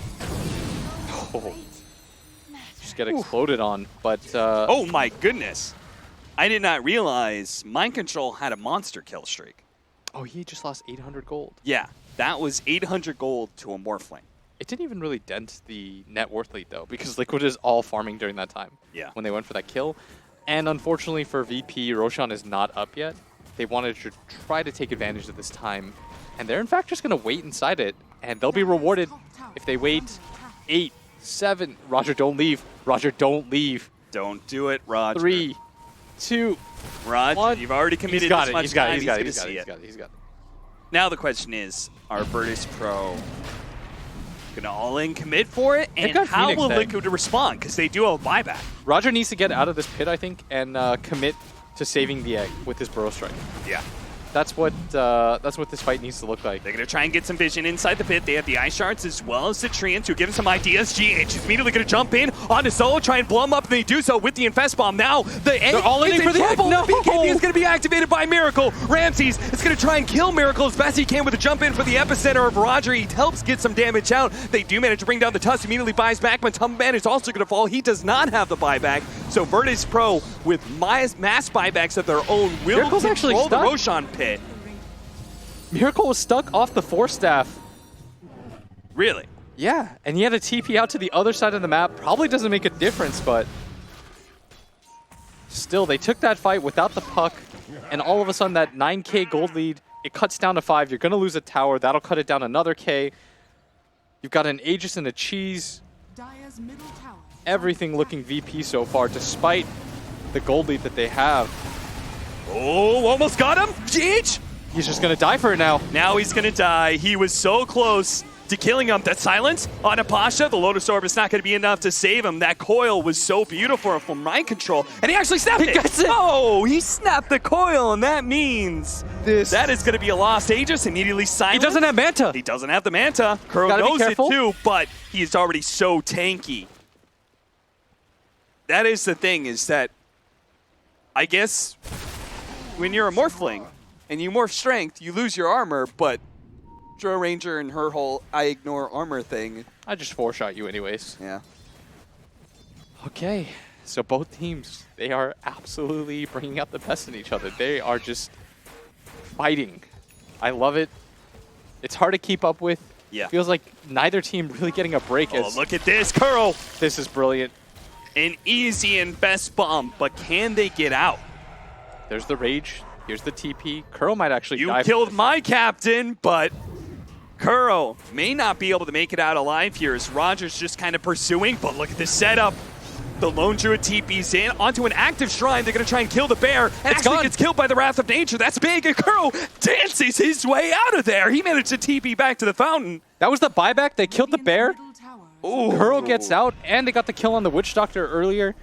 Oh. Just get exploded on. But, Oh my goodness. I did not realize Mind Control had a monster kill streak. oh, he just lost 800 gold. Yeah, that was 800 gold to a Morphling. It didn't even really dent the net worth lead, though, because Liquid is all farming during that time. Yeah. When they went for that kill. And unfortunately for VP, Roshan is not up yet. They wanted to try to take advantage of this time. And they're, in fact, just going to wait inside it. And they'll be rewarded if they wait 8, 7. Roger, don't leave. Roger, don't leave. Don't do it, Roger. 3, 2, Roger, 1. you've already committed He's got this it. much He's got time. it. He's got it. He's He's got gonna it. He's see got it. He's got it. Now the question is, are Virtus.Pro gonna all-in commit for it? They've And got how Phoenix will then. Liquid respond? Because they do have a buyback. Roger needs to get out of this pit, I think, and commit to saving the egg with his Burrow Strike. Yeah. That's what this fight needs to look like. They're going to try and get some vision inside the pit. They have the Ice Shards as well as the Treants who give them some ideas. GH is immediately going to jump in onto Solo, try and blow him up, and they do so with the Infest Bomb. Now, the egg all in is for the egg. trouble. No. The BKB is going to be activated by Miracle. Ramses is going to try and kill Miracle as best he can with a jump in for the epicenter of Roger. He helps get some damage out. They do manage to bring down the Tusk, immediately buys back. Matama Man is also going to fall. He does not have the buyback. So Virtus.Pro, with mass buybacks of their own, will Miracle's actually control the stuck. Roshan pit. Miracle was stuck off the Force Staff. Really? Yeah, and he had a TP out to the other side of the map. Probably doesn't make a difference, but still, they took that fight without the puck, and all of a sudden that 9k gold lead, it cuts down to 5. You're going to lose a tower. That'll cut it down another K. You've got an Aegis and a Cheese. Dire's middle tower. Everything looking VP so far, despite the gold lead that they have. Oh, almost got him. GH. He's just going to die for it now. Now he's going to die. He was so close to killing him. That silence on Apasha, the Lotus Orb is not going to be enough to save him. That coil was so beautiful from mind control, and he actually snapped it. Oh, he snapped the coil, and that means that is going to be a lost Aegis. Immediately silent. He doesn't have Manta. He doesn't have the Manta. Kuro knows it too, but he is already so tanky. That is the thing, is that I guess when you're a Morphling and you morph strength, you lose your armor, but Draw Ranger and her whole I ignore armor thing. I just 4-shot you anyways. Yeah. Okay, so both teams, they are absolutely bringing out the best in each other. They are just fighting. I love it. It's hard to keep up with. Yeah. Feels like neither team really getting a break. Oh, look at this, Kuro. This is brilliant. An easy and best bomb, but can they get out? There's the rage. Here's the TP. Kuro might actually die. You killed my captain, but Kuro may not be able to make it out alive here as Roger's just kind of pursuing, but look at this setup. The Lone Druid TP's in onto an active shrine. They're going to try and kill the bear. And actually gets killed by the Wrath of Nature. That's big. And Kuro dances his way out of there. He managed to TP back to the fountain. That was the buyback. They killed the bear. Ooh. Kuro gets out, and they got the kill on the Witch Doctor earlier.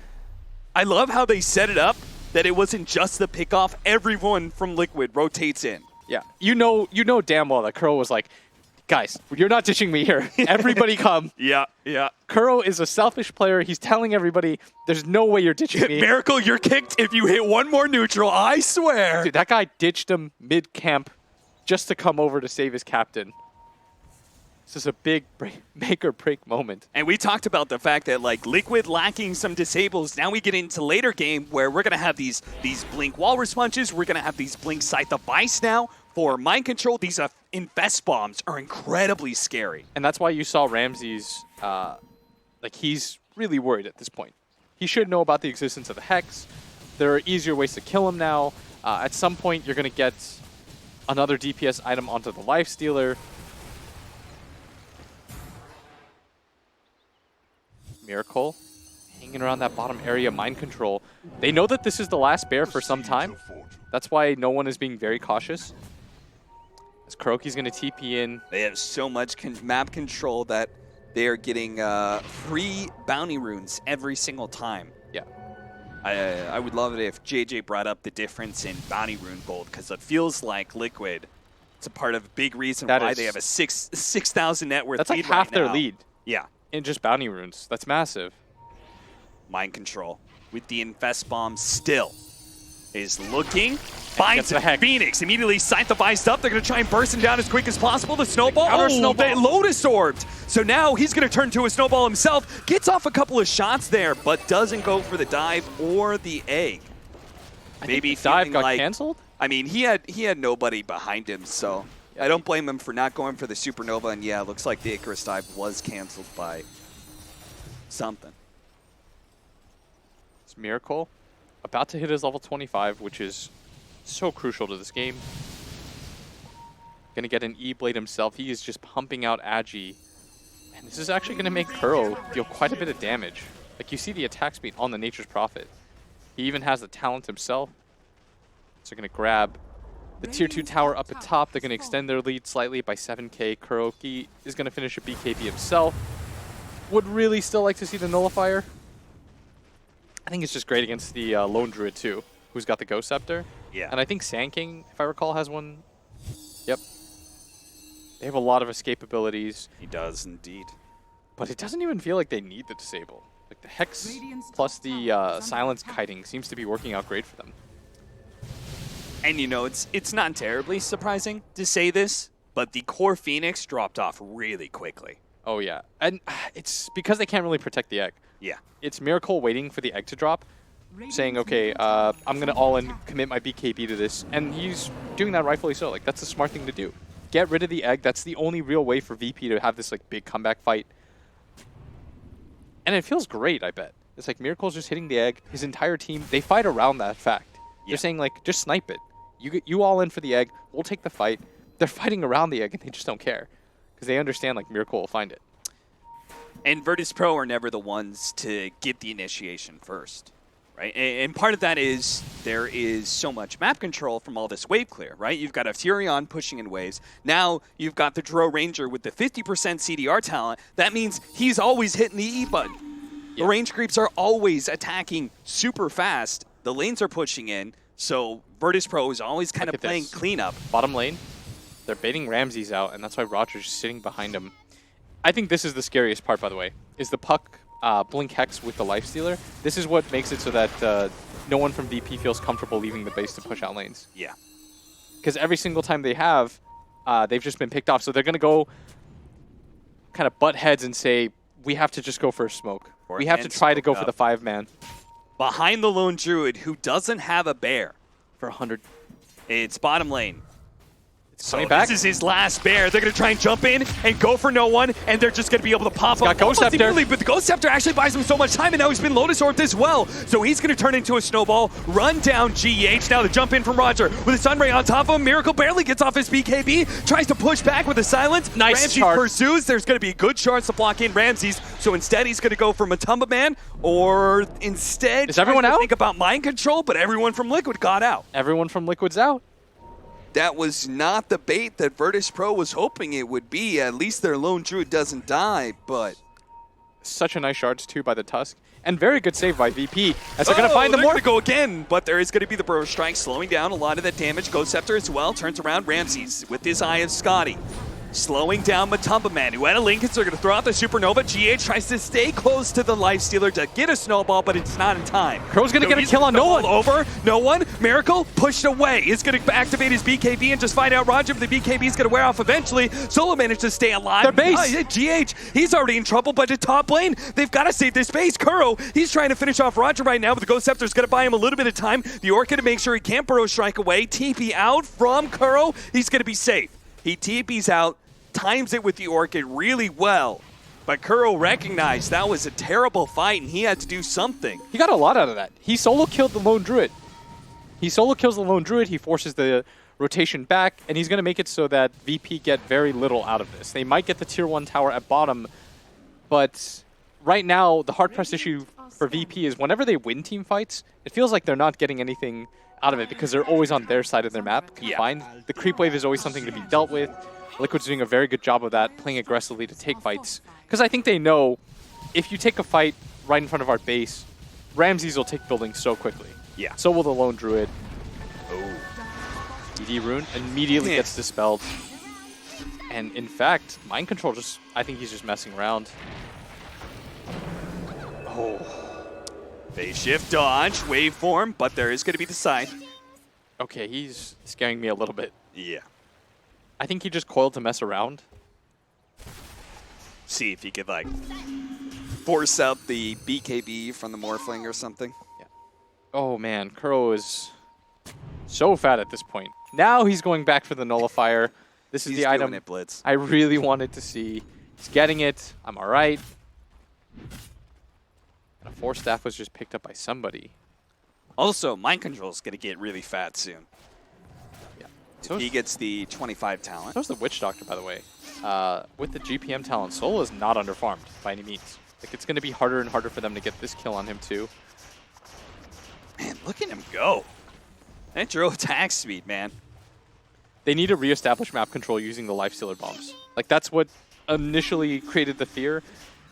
I love how they set it up, that it wasn't just the pickoff. Everyone from Liquid rotates in. Yeah, you know damn well that Kuro was like, guys, you're not ditching me here. Everybody come. Yeah. Kuro is a selfish player. He's telling everybody, there's no way you're ditching me. Miracle, you're kicked if you hit one more neutral, I swear. Dude, that guy ditched him mid-camp just to come over to save his captain. This is a big make or break moment. And we talked about the fact that like Liquid lacking some disables. Now we get into later game where we're going to have these Blink Walrus punches. We're going to have these Blink Scythe of Vice now. For mind control, these Infest Bombs are incredibly scary. And that's why you saw Ramses, like he's really worried at this point. He should know about the existence of the Hex. There are easier ways to kill him now. At some point, you're going to get another DPS item onto the Lifestealer. Miracle hanging around that bottom area, mind control. They know that this is the last bear for some time. That's why no one is being very cautious. As Kuroki's going to TP in. They have so much map control that they are getting free bounty runes every single time. Yeah. I would love it if JJ brought up the difference in bounty rune gold, because it feels like Liquid, it's a part of a big reason why they have a 6,000 net worth lead. That's like half their lead. Yeah. In just bounty runes. That's massive. Mind control with the Infest Bomb still is looking. Finds the Hex. Phoenix. Immediately Scythe-the-Viced up. They're going to try and burst him down as quick as possible. The Snowball. They Lotus Orbed. So now he's going to turn to a Snowball himself. Gets off a couple of shots there, but doesn't go for the dive or the egg. Maybe dive got canceled? I mean, he had nobody behind him, so I don't blame him for not going for the Supernova. And yeah, it looks like the Icarus dive was canceled by something. It's Miracle about to hit his level 25, which is so crucial to this game. Gonna get an E-Blade himself. He is just pumping out Agi. And this is actually gonna make Kuro deal quite a bit of damage. Like, you see the attack speed on the Nature's Prophet. He even has the talent himself. So gonna grab the tier 2 tower up at top. They're gonna extend their lead slightly by 7k. Kuroki is gonna finish a BKB himself. Would really still like to see the Nullifier. I think it's just great against the Lone Druid too, who's got the Ghost Scepter. Yeah. And I think Sand King, if I recall, has one. Yep. They have a lot of escape abilities. He does indeed. But it doesn't even feel like they need the disable. Like the Hex plus the Silence Kiting seems to be working out great for them. And you know, it's not terribly surprising to say this, but the core Phoenix dropped off really quickly. Oh yeah. And it's because they can't really protect the egg. Yeah. It's Miracle waiting for the egg to drop, saying, okay, I'm going to all-in commit my BKB to this. And he's doing that rightfully so. Like, that's a smart thing to do. Get rid of the egg. That's the only real way for VP to have this, like, big comeback fight. And it feels great, I bet. It's like Miracle's just hitting the egg. His entire team, they fight around that fact. They're saying, like, just snipe it. You all in for the egg. We'll take the fight. They're fighting around the egg, and they just don't care. Because they understand, like, Miracle will find it. And Virtus.Pro are never the ones to get the initiation first, right? And part of that is there is so much map control from all this wave clear, right? You've got a Furion pushing in waves. Now you've got the Dro Ranger with the 50% CDR talent. That means he's always hitting the E button. The range creeps are always attacking super fast. The lanes are pushing in, so Virtus.Pro is always kind of playing cleanup. Bottom lane, they're baiting Ramses out, and that's why Roger's just sitting behind him. I think this is the scariest part, by the way, is the Puck Blink Hex with the Lifestealer. This is what makes it so that no one from VP feels comfortable leaving the base to push out lanes. Yeah. Because every single time they have, they've just been picked off. So they're going to go kind of butt heads and say, we have to just go for a smoke. We have to try to go for the 5-man. Behind the lone druid who doesn't have a bear. For 100. It's bottom lane. So back. This is his last bear. They're going to try and jump in and go for no one, and they're just going to be able to pop up. Got Ghost Scepter. But the Ghost Scepter actually buys him so much time, and now he's been Lotus Orbed as well. So he's going to turn into a snowball, run down GH. Now the jump in from Roger with a Sunray on top of him. Miracle barely gets off his BKB, tries to push back with a silence. Nice Ramses charge. pursues. There's going to be good shards to block in Ramses. So instead, he's going to go for Matumba Man, or instead, is everyone out? Think about mind control, but everyone from Liquid got out. Everyone from Liquid's out. That was not the bait that Virtus.Pro was hoping it would be. At least their lone druid doesn't die, but... Such a nice shards, too, by the Tusk. And very good save by VP, as they're going to find the more. They're going to go again, but there is going to be the Burrow Strike slowing down a lot of that damage. Ghost Scepter as well, turns around Ramses with his Eye of Scotty. Slowing down Matumba Man, who had a Lincoln, so they're going to throw out the Supernova. GH tries to stay close to the Lifestealer to get a snowball, but it's not in time. Crow's going to get a kill on no one. Over, no one. Miracle pushed away. He's going to activate his BKB and just find out Roger, but the BKB is going to wear off eventually. Solo managed to stay alive. Their base. GH, he's already in trouble, but at top lane, they've got to save this base. Kuro, he's trying to finish off Roger right now, but the Ghost Scepter is going to buy him a little bit of time. The Orchid to make sure he can't Burrow Strike away. TP out from Kuro. He's going to be safe. He TP's out. Times it with the Orchid really well. But Kuro recognized that was a terrible fight, and he had to do something. He got a lot out of that. He solo killed the lone druid. He solo kills the lone druid. He forces the rotation back, and he's going to make it so that VP get very little out of this. They might get the tier 1 tower at bottom, but right now the hard press issue for VP is whenever they win team fights, it feels like they're not getting anything out of it because they're always on their side of their map confined. Yeah. The creep wave is always something to be dealt with. Liquid's doing a very good job of that, playing aggressively to take fights. Because I think they know if you take a fight right in front of our base, Ramses will take buildings so quickly. Yeah. So will the lone druid. Oh. DD rune immediately gets dispelled. And in fact, mind control just, I think he's just messing around. Oh. Phase shift dodge, waveform, but there is going to be the side. Okay, he's scaring me a little bit. Yeah. I think he just coiled to mess around. See if he could, like, force out the BKB from the Morphling or something. Yeah. Oh, man. Kuro is so fat at this point. Now he's going back for the Nullifier. This is the item Blitz. I really wanted to see. He's getting it. I'm all right. And a 4-staff was just picked up by somebody. Also, mind control is going to get really fat soon. So he gets the 25 talent. So is the Witch Doctor, by the way. With the GPM talent, Soul is not underfarmed by any means. Like, it's going to be harder and harder for them to get this kill on him, too. Man, look at him go. That Dro attack speed, man. They need to reestablish map control using the Lifestealer bombs. Like, that's what initially created the fear.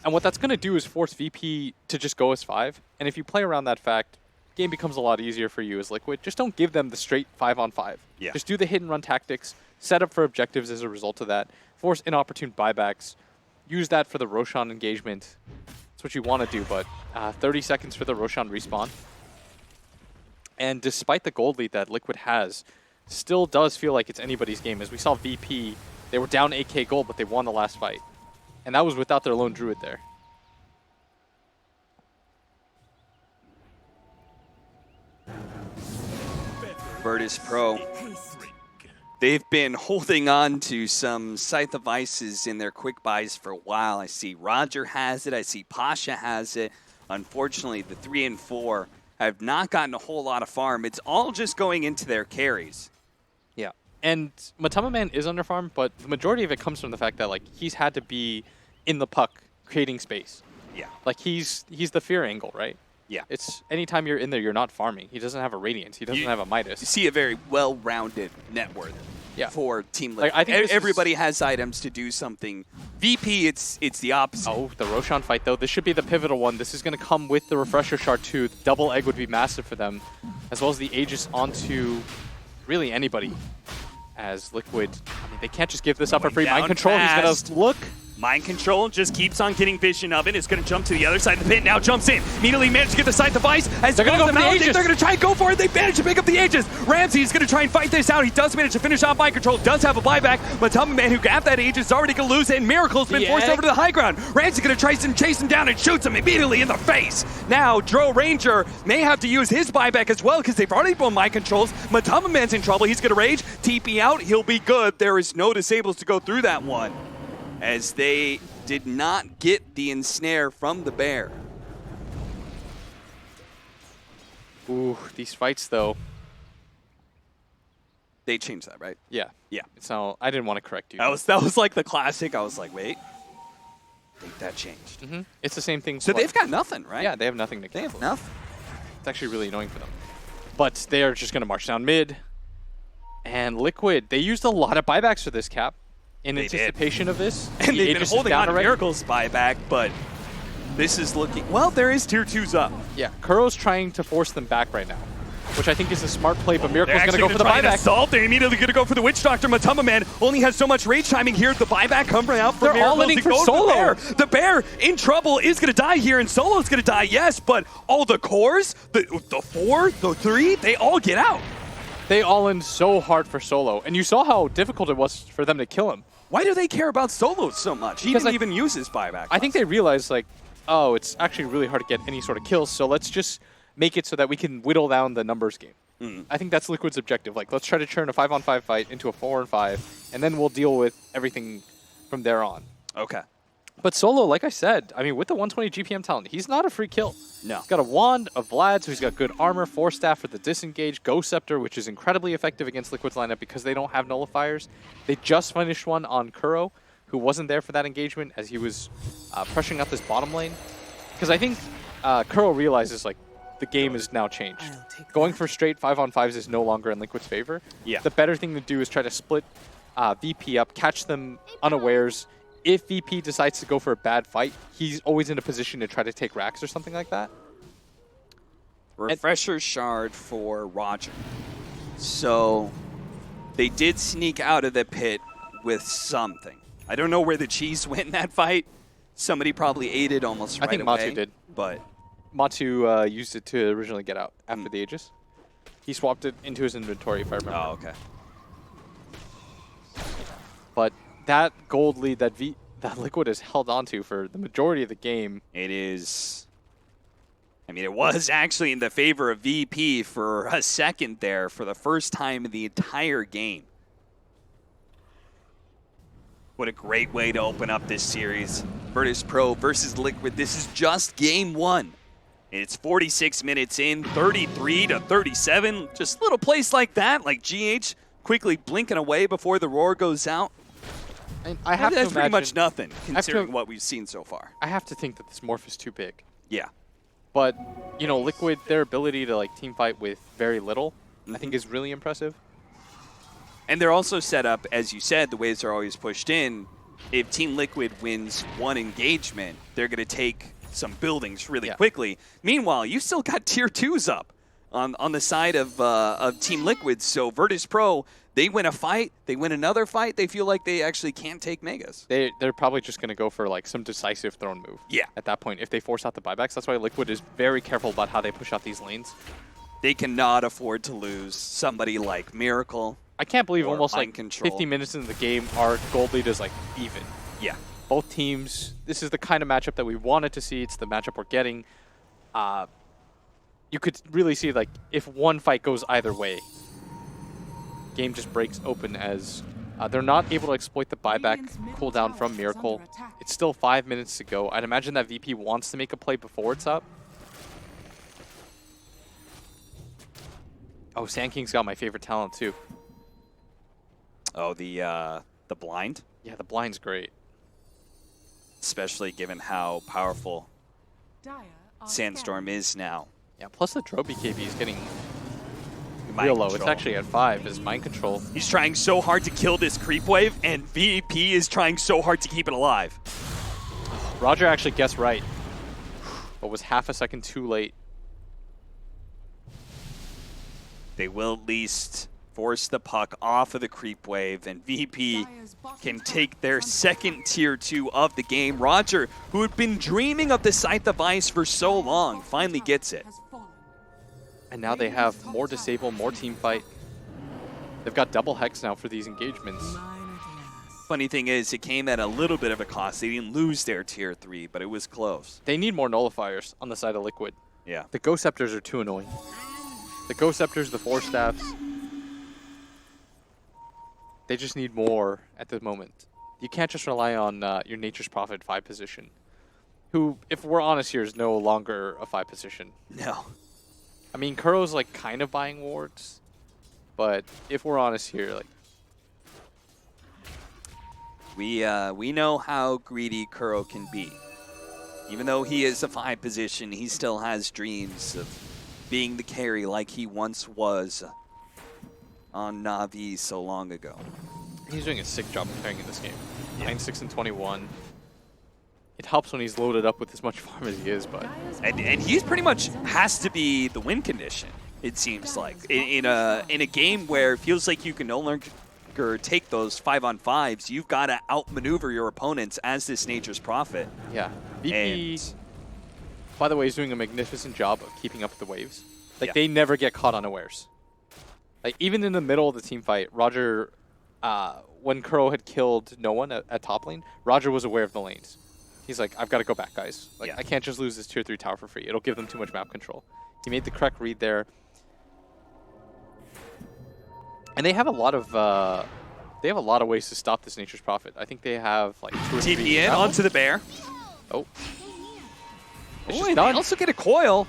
And what that's going to do is force VP to just go as 5. And if you play around that fact, game becomes a lot easier for you as Liquid. Just don't give them the straight 5-on-5. Yeah. Just do the hit and run tactics, set up for objectives as a result of that, force inopportune buybacks, use that for the Roshan engagement. That's what you want to do, but 30 seconds for the Roshan respawn. And despite the gold lead that Liquid has, still does feel like it's anybody's game. As we saw VP, they were down 8k gold, but they won the last fight. And that was without their lone druid there. Virtus.Pro. They've been holding on to some Scythe of Ices in their quick buys for a while. I see Roger has it. I see Pasha has it. Unfortunately, the 3 and 4 have not gotten a whole lot of farm. It's all just going into their carries. Yeah. And Matumba Man is under farm, but the majority of it comes from the fact that, like, he's had to be in the puck creating space. Yeah. Like, he's the fear angle, right? Yeah. It's anytime you're in there, you're not farming. He doesn't have a Radiance. He doesn't have a Midas. You see a very well-rounded net worth for Team Liquid. Like, I think everybody has items to do something. VP, it's the opposite. Oh, the Roshan fight, though. This should be the pivotal one. This is going to come with the Refresher Shard, too. The double egg would be massive for them, as well as the Aegis onto really anybody. As Liquid, I mean, they can't just give this up for free. Mind Control, he's going to look. Mind Control just keeps on getting vision of it. It's going to jump to the other side of the pit. Now jumps in. Immediately managed to get the side device. As they're going to go for the Aegis. They're going to try and go for it. They managed to pick up the Aegis. Ramsey is going to try and fight this out. He does manage to finish off Mind Control. Does have a buyback. Matama Man, who got that Aegis, is already going to lose it. And Miracle's been forced over to the high ground. Ramsey going to try and chase him down and shoots him immediately in the face. Now, Dro Ranger may have to use his buyback as well because they've already blown Mind Controls. Matama Man's in trouble. He's going to rage. TP out. He'll be good. There is no disables to go through that one, as they did not get the ensnare from the bear. Ooh, these fights, though. They changed that, right? Yeah. Yeah. So I didn't want to correct you. That was like the classic. I was like, wait, I think that changed. It's the same thing. So they've got nothing, right? Yeah, they have nothing to They cancel. have nothing. It's actually really annoying for them. But they are just going to march down mid. And Liquid, they used a lot of buybacks for this cap in anticipation of this. And they've been holding on to already. Miracle's buyback, but this is looking... Well, there is tier 2s up. Yeah, Kuro's trying to force them back right now, which I think is a smart play, but Miracle's They're going to go for the try and buyback. assault. They're immediately going to go for the Witch Doctor. Matama Man only has so much rage timing here. The buyback coming out from They're all Miracle in to for go to Solo. The bear in trouble is going to die here, and Solo's going to die, yes, but all the cores, the 4, the 3, they all get out. They all in so hard for Solo, and you saw how difficult it was for them to kill him. Why do they care about Solo so much? He didn't even use his buyback. I think they realized, like, oh, it's actually really hard to get any sort of kills, so let's just make it so that we can whittle down the numbers game. I think that's Liquid's objective. Like, let's try to turn a 5-on-5 fight into a 4-on-5, and then we'll deal with everything from there on. Okay. But Solo, like I said, I mean, with the 120 GPM talent, he's not a free kill. No. He's got a wand of Vlad, so he's got good armor, Force Staff for the disengage, Ghost Scepter, which is incredibly effective against Liquid's lineup because they don't have nullifiers. They just finished one on Kuro, who wasn't there for that engagement as he was pressuring out this bottom lane. Because I think Kuro realizes, like, the game is now changed. Going for straight 5-on-5s is no longer in Liquid's favor. Yeah. The better thing to do is try to split VP up, catch them unawares. If VP decides to go for a bad fight, he's always in a position to try to take racks or something like that. Refresher shard for Roger. So they did sneak out of the pit with something. I don't know where the cheese went in that fight. Somebody probably ate it almost right away. I think Matu did. But Matu used it to originally get out after the Aegis. He swapped it into his inventory, if I remember. Oh, okay. But that gold lead that Liquid has held onto for the majority of the game. It is... I mean, it was actually in the favor of VP for a second there for the first time in the entire game. What a great way to open up this series. Virtus.Pro versus Liquid. This is just game 1. It's 46 minutes in, 33-37. Just a little place like that, like GH quickly blinking away before the roar goes out. And I have That's to pretty imagine, much nothing, considering what we've seen so far. I have to think that this morph is too big. Yeah. But, you know, Liquid, their ability to, like, team fight with very little, I think is really impressive. And they're also set up, as you said, the waves are always pushed in. If Team Liquid wins one engagement, they're going to take some buildings really quickly. Meanwhile, you still got tier 2s up on the side of Team Liquid. So Virtus.Pro, they win a fight, they win another fight, they feel like they actually can't take Megas. They're probably just going to go for, like, some decisive throne move. Yeah. At that point, if they force out the buybacks. That's why Liquid is very careful about how they push out these lanes. They cannot afford to lose somebody like Miracle. I can't believe or almost, Mind like, Control. 50 minutes into the game, our gold lead is, like, even. Yeah. Both teams, this is the kind of matchup that we wanted to see. It's the matchup we're getting. You could really see, like, if one fight goes either way, game just breaks open as they're not able to exploit the buyback cooldown from Miracle. It's still 5 minutes to go. I'd imagine that VP wants to make a play before it's up. Oh, Sand King's got my favorite talent, too. Oh, the blind? Yeah, the blind's great. Especially given how powerful Sandstorm is now. Yeah, plus the Drow BKB is getting Mind real low. It's control. actually at 5 as mind control. He's trying so hard to kill this creep wave, and VP is trying so hard to keep it alive. Roger actually guessed right, but was half a second too late. They will at least force the puck off of the creep wave, and VP can take their second tier 2 of the game. Roger, who had been dreaming of the Scythe of Ice for so long, finally gets it. And now they have more disable, more team fight. They've got double hex now for these engagements. Funny thing is, it came at a little bit of a cost. They didn't lose their tier 3, but it was close. They need more nullifiers on the side of Liquid. Yeah. The Ghost Scepters are too annoying. The Ghost Scepters, the Force Staffs, they just need more at the moment. You can't just rely on your Nature's Prophet 5 position, who, if we're honest here, is no longer a 5 position. No. I mean, Kuro's like kind of buying wards, but if we're honest here, like we know how greedy Kuro can be. Even though he is a 5 position, he still has dreams of being the carry like he once was on Na'Vi so long ago. he's doing a sick job of carrying in this game. 9, 6, and 21. It helps when he's loaded up with as much farm as he is, but And he's pretty much has to be the win condition, it seems like. In a game where it feels like you can no longer take those 5-on-5s, you've got to outmaneuver your opponents as this Nature's Prophet. yeah. VP, by the way, is doing a magnificent job of keeping up with the waves. Like, they never get caught unawares. Like, even in the middle of the team fight, Roger, when Kuro had killed no one at top lane, Roger was aware of the lanes. He's like, I've got to go back, guys. Like, I can't just lose this tier 3 tower for free. It'll give them too much map control. He made the correct read there. And they have a lot of ways to stop this Nature's Prophet. I think they have like 2 or 3. TP in onto the bear. Oh. It's Oh, just and done. they also get a coil.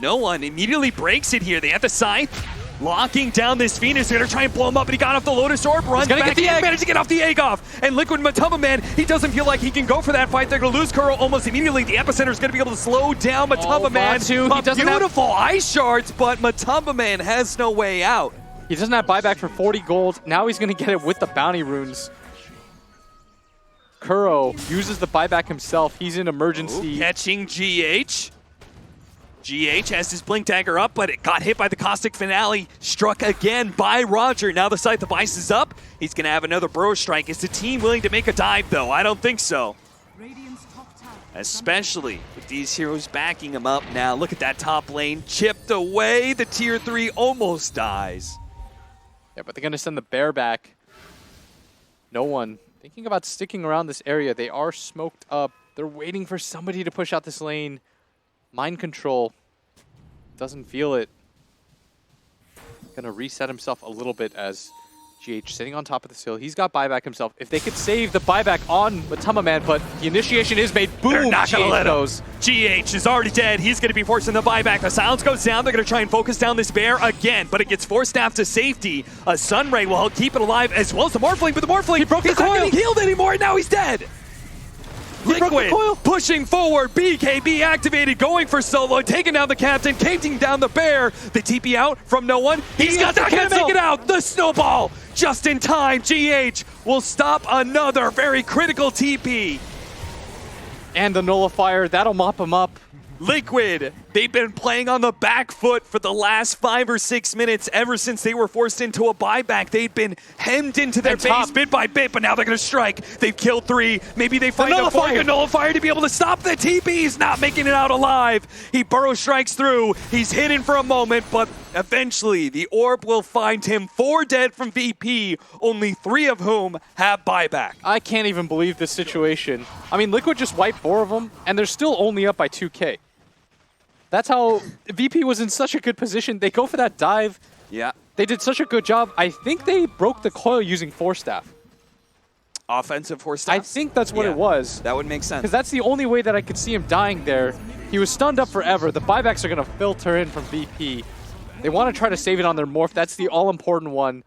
No one immediately breaks it here. They have the Scythe. Locking down this Phoenix. They're going to try and blow him up, but he got off the Lotus Orb. Runs gonna back get the in, egg. managed to get off the egg off. And Liquid Matuma Man, he doesn't feel like he can go for that fight. They're going to lose Kuro almost immediately. The Epicenter is going to be able to slow down Matuma Man. Vatu, he doesn't have- Beautiful ice shards, but Matuma Man has no way out. He doesn't have buyback for 40 gold. Now he's going to get it with the bounty runes. Kuro uses the buyback himself. He's in emergency. Catching GH. GH has his Blink Dagger up, but it got hit by the Caustic Finale. Struck again by Roger. Now the Scythe of Ice is up. He's going to have another Burrow Strike. Is the team willing to make a dive, though? I don't think so. Especially with these heroes backing him up now. Look at that top lane. Chipped away. The tier 3 almost dies. Yeah, but they're going to send the bear back. No one thinking about sticking around this area. They are smoked up. They're waiting for somebody to push out this lane. Mind control. Doesn't feel it. Gonna reset himself a little bit as GH sitting on top of this hill. He's got buyback himself. If they could save the buyback on Matuma Man, but the initiation is made. Boom! They're not gonna GH let him. goes. GH is already dead. He's going to be forcing the buyback. The silence goes down. They're going to try and focus down this bear again, but it gets forced down to safety. A Sunray will help keep it alive, as well as the Morphling, but the Morphling, He broke the he's not coil. getting healed anymore, and now he's dead. He broke the Liquid coil. pushing forward. BKB activated, going for solo, taking down the captain, taking down the bear. The TP out from no one. He's got the can't take it out. The snowball just in time. GH will stop another very critical TP. And the nullifier, that'll mop him up. Liquid, they've been playing on the back foot for the last 5 or 6 minutes ever since they were forced into a buyback. They'd been hemmed into their And base top. bit by bit, but now they're going to strike. They've killed 3. Maybe they find a nullifier to be able to stop the TP. He's not making it out alive. He burrow strikes through. He's hidden for a moment, but eventually the orb will find him. 4 dead from VP, only 3 of whom have buyback. I can't even believe this situation. I mean, Liquid just wiped 4 of them, and they're still only up by 2K. That's how VP was in such a good position. They go for that dive. Yeah. They did such a good job. I think they broke the coil using Force Staff. Offensive force I staffs? think that's what it was. That would make sense. Because that's the only way that I could see him dying there. He was stunned up forever. The buybacks are going to filter in from VP. They want to try to save it on their morph. That's the all-important one.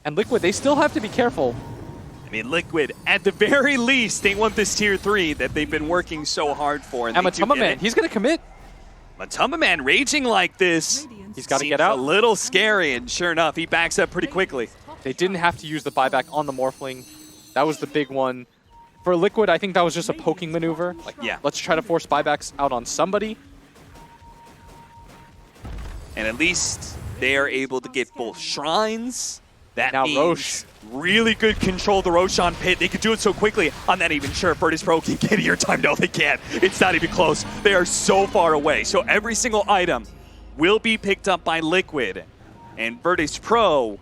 And Liquid, they still have to be careful. mean, Liquid, at the very least, they want this tier 3 that they've been working so hard for. And Matuma Man, he's going to commit. Matuma Man raging like this. He's got to Seems get out. a little scary, and sure enough, he backs up pretty quickly. They didn't have to use the buyback on the Morphling. That was the big one. For Liquid, I think that was just a poking maneuver. Like, Yeah. let's try to force buybacks out on somebody. And at least they are able to get both shrines. That Now means Roche. really good control of the Roshan pit. They could do it so quickly. I'm not even sure if Virtus.Pro can get here time. No, they can't. It's not even close. They are so far away. So every single item will be picked up by Liquid. And Virtus.Pro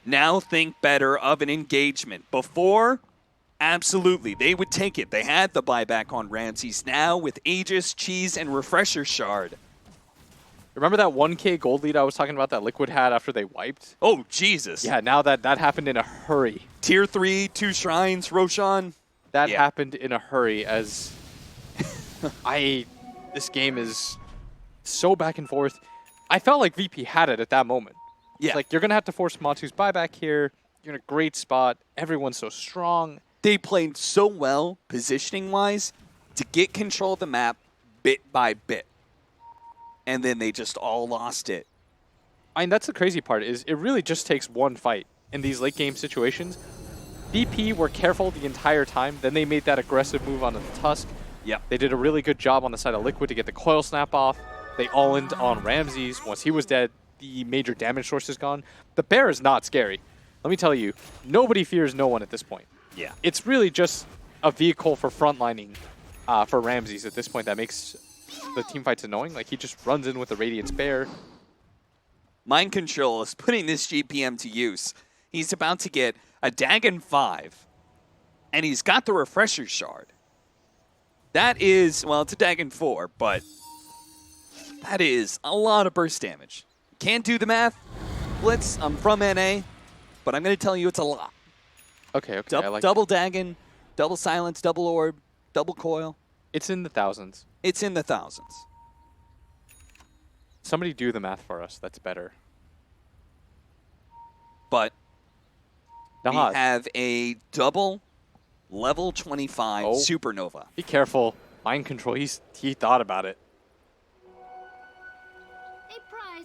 now think better of an engagement. Before, absolutely, they would take it. They had the buyback on Ramses. Now with Aegis, Cheese, and Refresher Shard. Remember that 1K gold lead I was talking about that Liquid had after they wiped? Oh, Jesus. Yeah, now that happened in a hurry. Tier 3, 2 shrines, Roshan. That Yeah. happened in a hurry as this game is so back and forth. I felt like VP had it at that moment. Yeah. It's like, you're going to have to force Matu's buyback here. You're in a great spot. Everyone's so strong. they played so well, positioning-wise, to get control of the map bit by bit. And then they just all lost it. I mean, that's the crazy part, is it really just takes one fight in these late game situations. VP were careful the entire time. Then they made that aggressive move onto the Tusk. Yeah. They did a really good job on the side of Liquid to get the coil snap off. They all-ined on Ramses. Once he was dead, the major damage source is gone. The bear is not scary. Let me tell you, nobody fears no one at this point. Yeah. It's really just a vehicle for frontlining for Ramses at this point that makes the team fights annoying. Like, he just runs in with the Radiance Bear. Mind Control is putting this GPM to use. He's about to get a Dagon 5, and he's got the Refresher Shard. That is, well, it's a Dagon 4, but that is a lot of burst damage. Can't do the math. Blitz, I'm from NA, but I'm going to tell you it's a lot. Okay, okay, I like Double Dagon, double Silence, double Orb, double Coil. It's in the thousands. It's in the thousands. Somebody do the math for us. That's better. But Nahaz, we have a double level 25 Oh. Supernova. be careful. Mind control. He thought about it.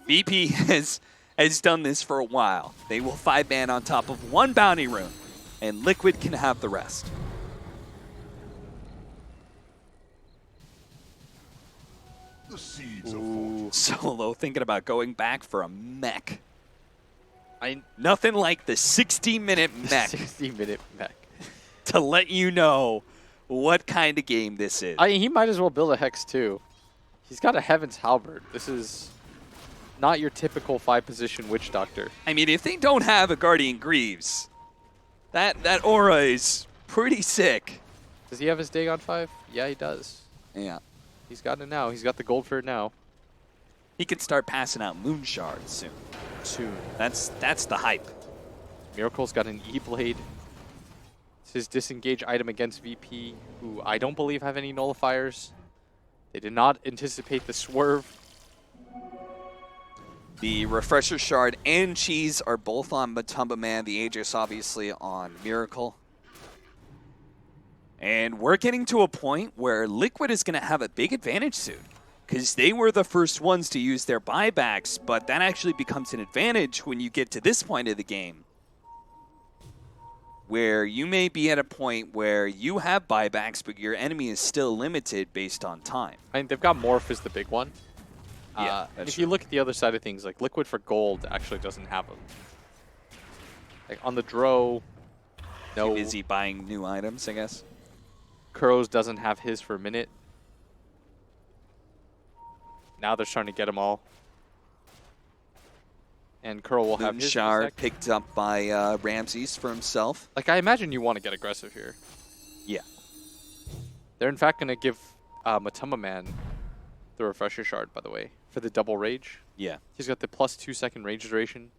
VP has done this for a while. They will 5-man on top of one bounty rune, and Liquid can have the rest. Ooh, Solo thinking about going back for a mech. Nothing like the 60-minute mech 60-minute mech. to let you know what kind of game this is. I mean, he might as well build a Hex too. He's got a Heaven's Halberd. This is not your typical 5-position Witch Doctor. I mean, if they don't have a Guardian Greaves, that aura is pretty sick. Does he have his Dagon 5? Yeah, he does. Yeah. He's got it now. He's got the gold for it now. He could start passing out Moon Shards soon. Soon. That's the hype. Miracle's got an E-Blade. It's his disengage item against VP, who I don't believe have any nullifiers. They did not anticipate the swerve. The Refresher Shard and Cheese are both on Matumba Man. The Aegis obviously on Miracle. And we're getting to a point where Liquid is going to have a big advantage soon. Because they were the first ones to use their buybacks, but that actually becomes an advantage when you get to this point of the game. Where you may be at a point where you have buybacks, but your enemy is still limited based on time. I mean, they've got Morph is the big one. Yeah, that's if you look at the other side of things, like Liquid for gold actually doesn't have them. Like on the Dro, no. Is he buying new items, I guess? Kuros doesn't have his for a minute. Now they're starting to get them all. And Kuro will have Moon his. Shard picked up by Ramses for himself. Like, I imagine you want to get aggressive here. Yeah. They're in fact going to give Matumba Man the Refresher Shard, by the way, for the double rage. Yeah. He's got the plus 2-second rage duration.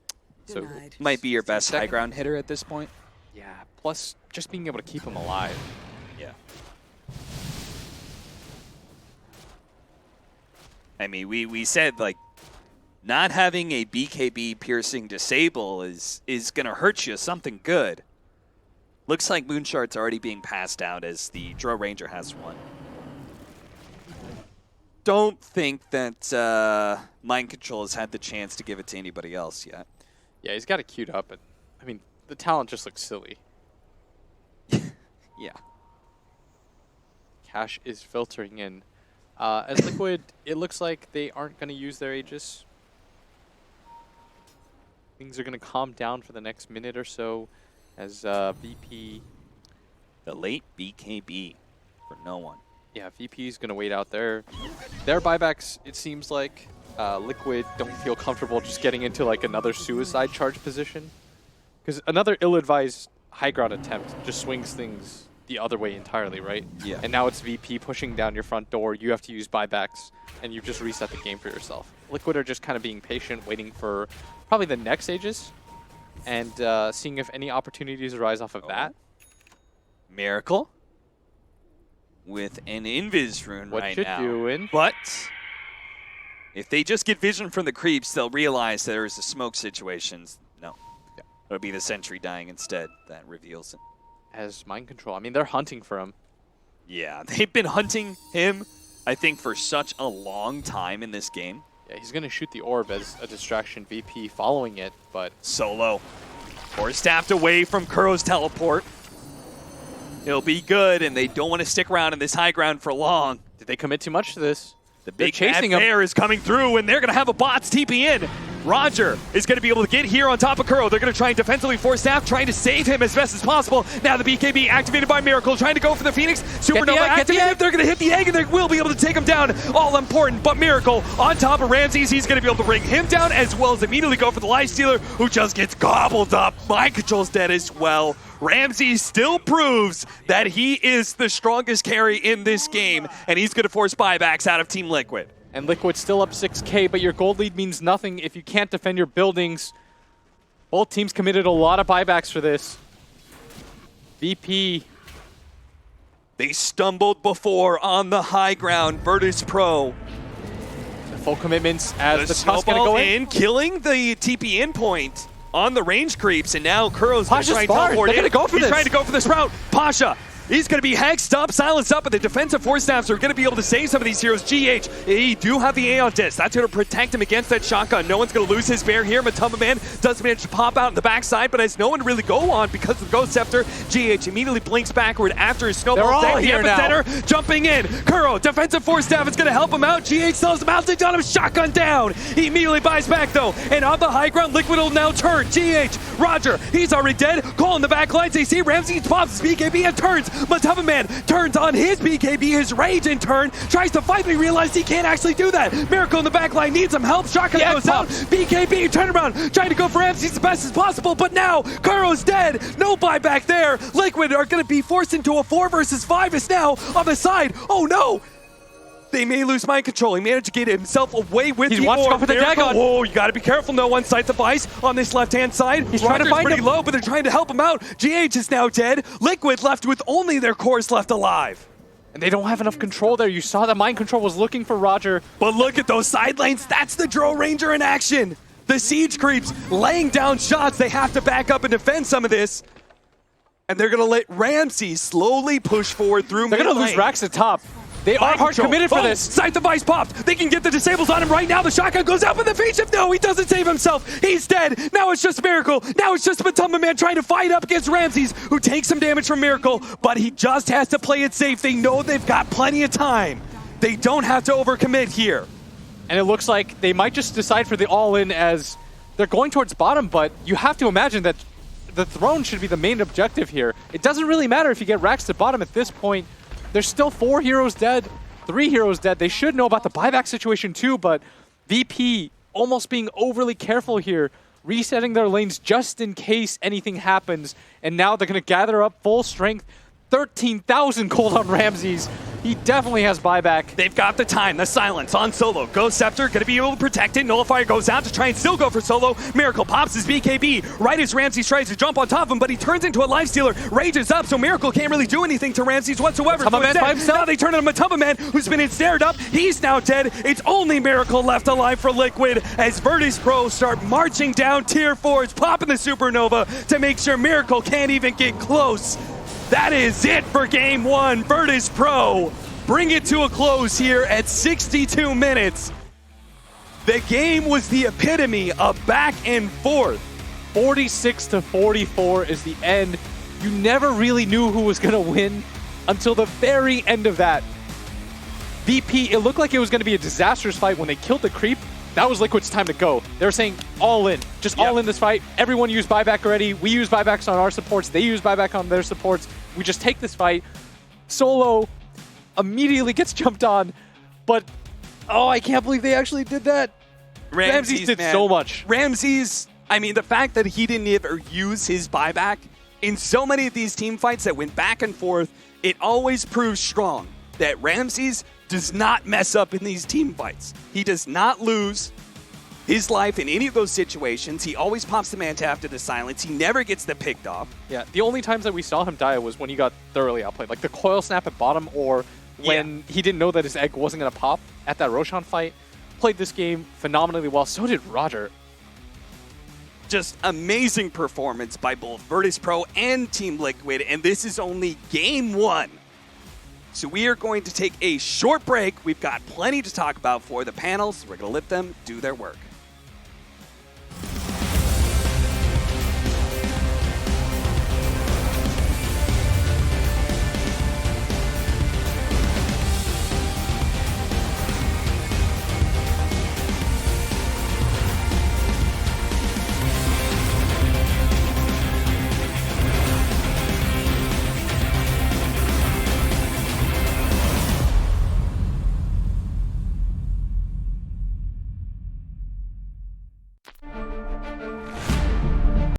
So, Denied. Might be your best high Second. ground hitter at this point. yeah, plus just being able to keep him alive. Yeah. I mean, we said, like, not having a BKB piercing disable is going to hurt you something good. Looks like Moonshard's already being passed out as the Drow Ranger has one. Don't think that Mind Control has had the chance to give it to anybody else yet. Yeah, he's got it queued up, but I mean, the talent just looks silly. Yeah. Cash is filtering in. As Liquid, it looks like they aren't going to use their Aegis. Things are going to calm down for the next minute or so as VP... The late BKB for no one. Yeah, VP is going to wait out there. Their buybacks, it seems like Liquid don't feel comfortable just getting into like another suicide charge position. Because another ill-advised high ground attempt just swings things the other way entirely, right? Yeah. And now it's VP pushing down your front door. You have to use buybacks, and you've just reset the game for yourself. Liquid are just kind of being patient, waiting for probably the next Aegis, and seeing if any opportunities arise off of that. Miracle with an Invis rune What right you now. doing? But if they just get vision from the creeps, they'll realize there is a smoke situation. No. Yeah. It'll be the sentry dying instead that reveals it. As Mind Control. I mean, they're hunting for him. Yeah, they've been hunting him, I think, for such a long time in this game. Yeah, he's going to shoot the orb as a distraction. VP following it, but... Solo. Or staffed away from Kuro's teleport. He'll be good, and they don't want to stick around in this high ground for long. Did they commit too much to this? The They're big chasing bad him. bear is coming through, and they're going to have a bots TP in. Roger is going to be able to get here on top of Kuro. They're going to try and defensively force staff, trying to save him as best as possible. Now the BKB activated by Miracle, trying to go for the Phoenix. Supernova activated. They're going to hit the egg, and they will be able to take him down. All important, but Miracle on top of Ramses. He's going to be able to bring him down, as well as immediately go for the Lifestealer, who just gets gobbled up. Mind Control's dead as well. Ramsey still proves that he is the strongest carry in this game, and he's going to force buybacks out of Team Liquid. And Liquid's still up 6K, but your gold lead means nothing if you can't defend your buildings. Both teams committed a lot of buybacks for this. VP. They stumbled before on the high ground. Virtus.Pro. The full commitments as the Tusk gonna snowball go in. killing the TP in point on the range creeps, and now Kuro's going to Pasha's try and smart. teleport They're in. gonna go for He's this. trying to go for this route. Pasha. He's going to be hexed up, silenced up, but the defensive force staffs are going to be able to save some of these heroes. GH, he do have the Aeon Disc. That's going to protect him against that shotgun. No one's going to lose his bear here. Matuma Man does manage to pop out in the backside, but has no one to really go on because of the Ghost Scepter. GH immediately blinks backward after his snowball. They're all here now. Epicenter jumping in. Kuro, defensive force staff is going to help him out. GH sells him out. They got him shotgun down. He immediately buys back though, and on the high ground, Liquid will now turn. GH, Roger, he's already dead. Calling the back lines. They see Ramsey pops his BKB and turns. Matuma Man turns on his BKB, his rage in turn, tries to fight, but he realized he can't actually do that. Miracle in the back line needs some help. Shotgun goes out. BKB turn around, trying to go for Ramsey as best as possible, but now Kuro's dead. No buyback there. Liquid are going to be forced into a 4 versus 5. Is now on the side. Oh no! They may lose mind control. He managed to get himself away with He the wants to orb. go for the Dagon. Whoa, you got to be careful. No one sight device on this left-hand side. He's trying to Roger's find pretty him. low, but they're trying to help him out. GH is now dead. Liquid left with only their cores left alive. And they don't have enough control there. You saw that Mind Control was looking for Roger. But look at those side lanes. That's the Drow Ranger in action. The siege creeps laying down shots. They have to back up and defend some of this. And they're going to let Ramsey slowly push forward through They're going to lose Rax at top. They are hard committed for this. Sight device popped. They can get the disables on him right now. The shotgun goes out, but the feed shift, no, he doesn't save himself. He's dead. Now it's just Miracle. Now it's just Matuma Man trying to fight up against Ramses, who takes some damage from Miracle, but he just has to play it safe. They know they've got plenty of time. They don't have to overcommit here. And it looks like they might just decide for the all-in as they're going towards bottom, but you have to imagine that the throne should be the main objective here. It doesn't really matter if you get Rax to bottom at this point. There's still 4 heroes dead, 3 heroes dead. They should know about the buyback situation too, but VP almost being overly careful here, resetting their lanes just in case anything happens. And now they're going to gather up full strength. 13,000 gold on Ramses. He definitely has buyback. They've got the time, the silence on Solo. Ghost Scepter going to be able to protect it. Nullifier goes out to try and still go for Solo. Miracle pops his BKB right as Ramses tries to jump on top of him, but he turns into a lifestealer. Rage is up, so Miracle can't really do anything to Ramses whatsoever. Matumba Man by himself. Now they turn on Matumba Man, who's been ensnared up. He's now dead. It's only Miracle left alive for Liquid as Virtus.Pro start marching down tier 4s, popping the Supernova to make sure Miracle can't even get close. That is it for game 1. Virtus.Pro bring it to a close here at 62 minutes. The game was the epitome of back and forth. 46-44 is the end. You never really knew who was going to win until the very end of that. VP, it looked like it was going to be a disastrous fight when they killed the creep. That was Liquid's time to go. They were saying all in, just all in this fight. Everyone used buyback already. We use buybacks on our supports. They use buyback on their supports. We just take this fight. Solo immediately gets jumped on, but oh, I can't believe they actually did that. Ramses did so much. Ramses, I mean, the fact that he didn't ever use his buyback in so many of these team fights that went back and forth, it always proves strong that Ramses does not mess up in these team fights. He does not lose his life in any of those situations. He always pops the Manta after the silence. He never gets them picked off. Yeah, the only times that we saw him die was when he got thoroughly outplayed, like the coil snap at bottom, or when he didn't know that his egg wasn't going to pop at that Roshan fight. Played this game phenomenally well. So did Roger. Just amazing performance by both Virtus.Pro and Team Liquid, and this is only game 1. So we are going to take a short break. We've got plenty to talk about for the panels. We're going to let them do their work.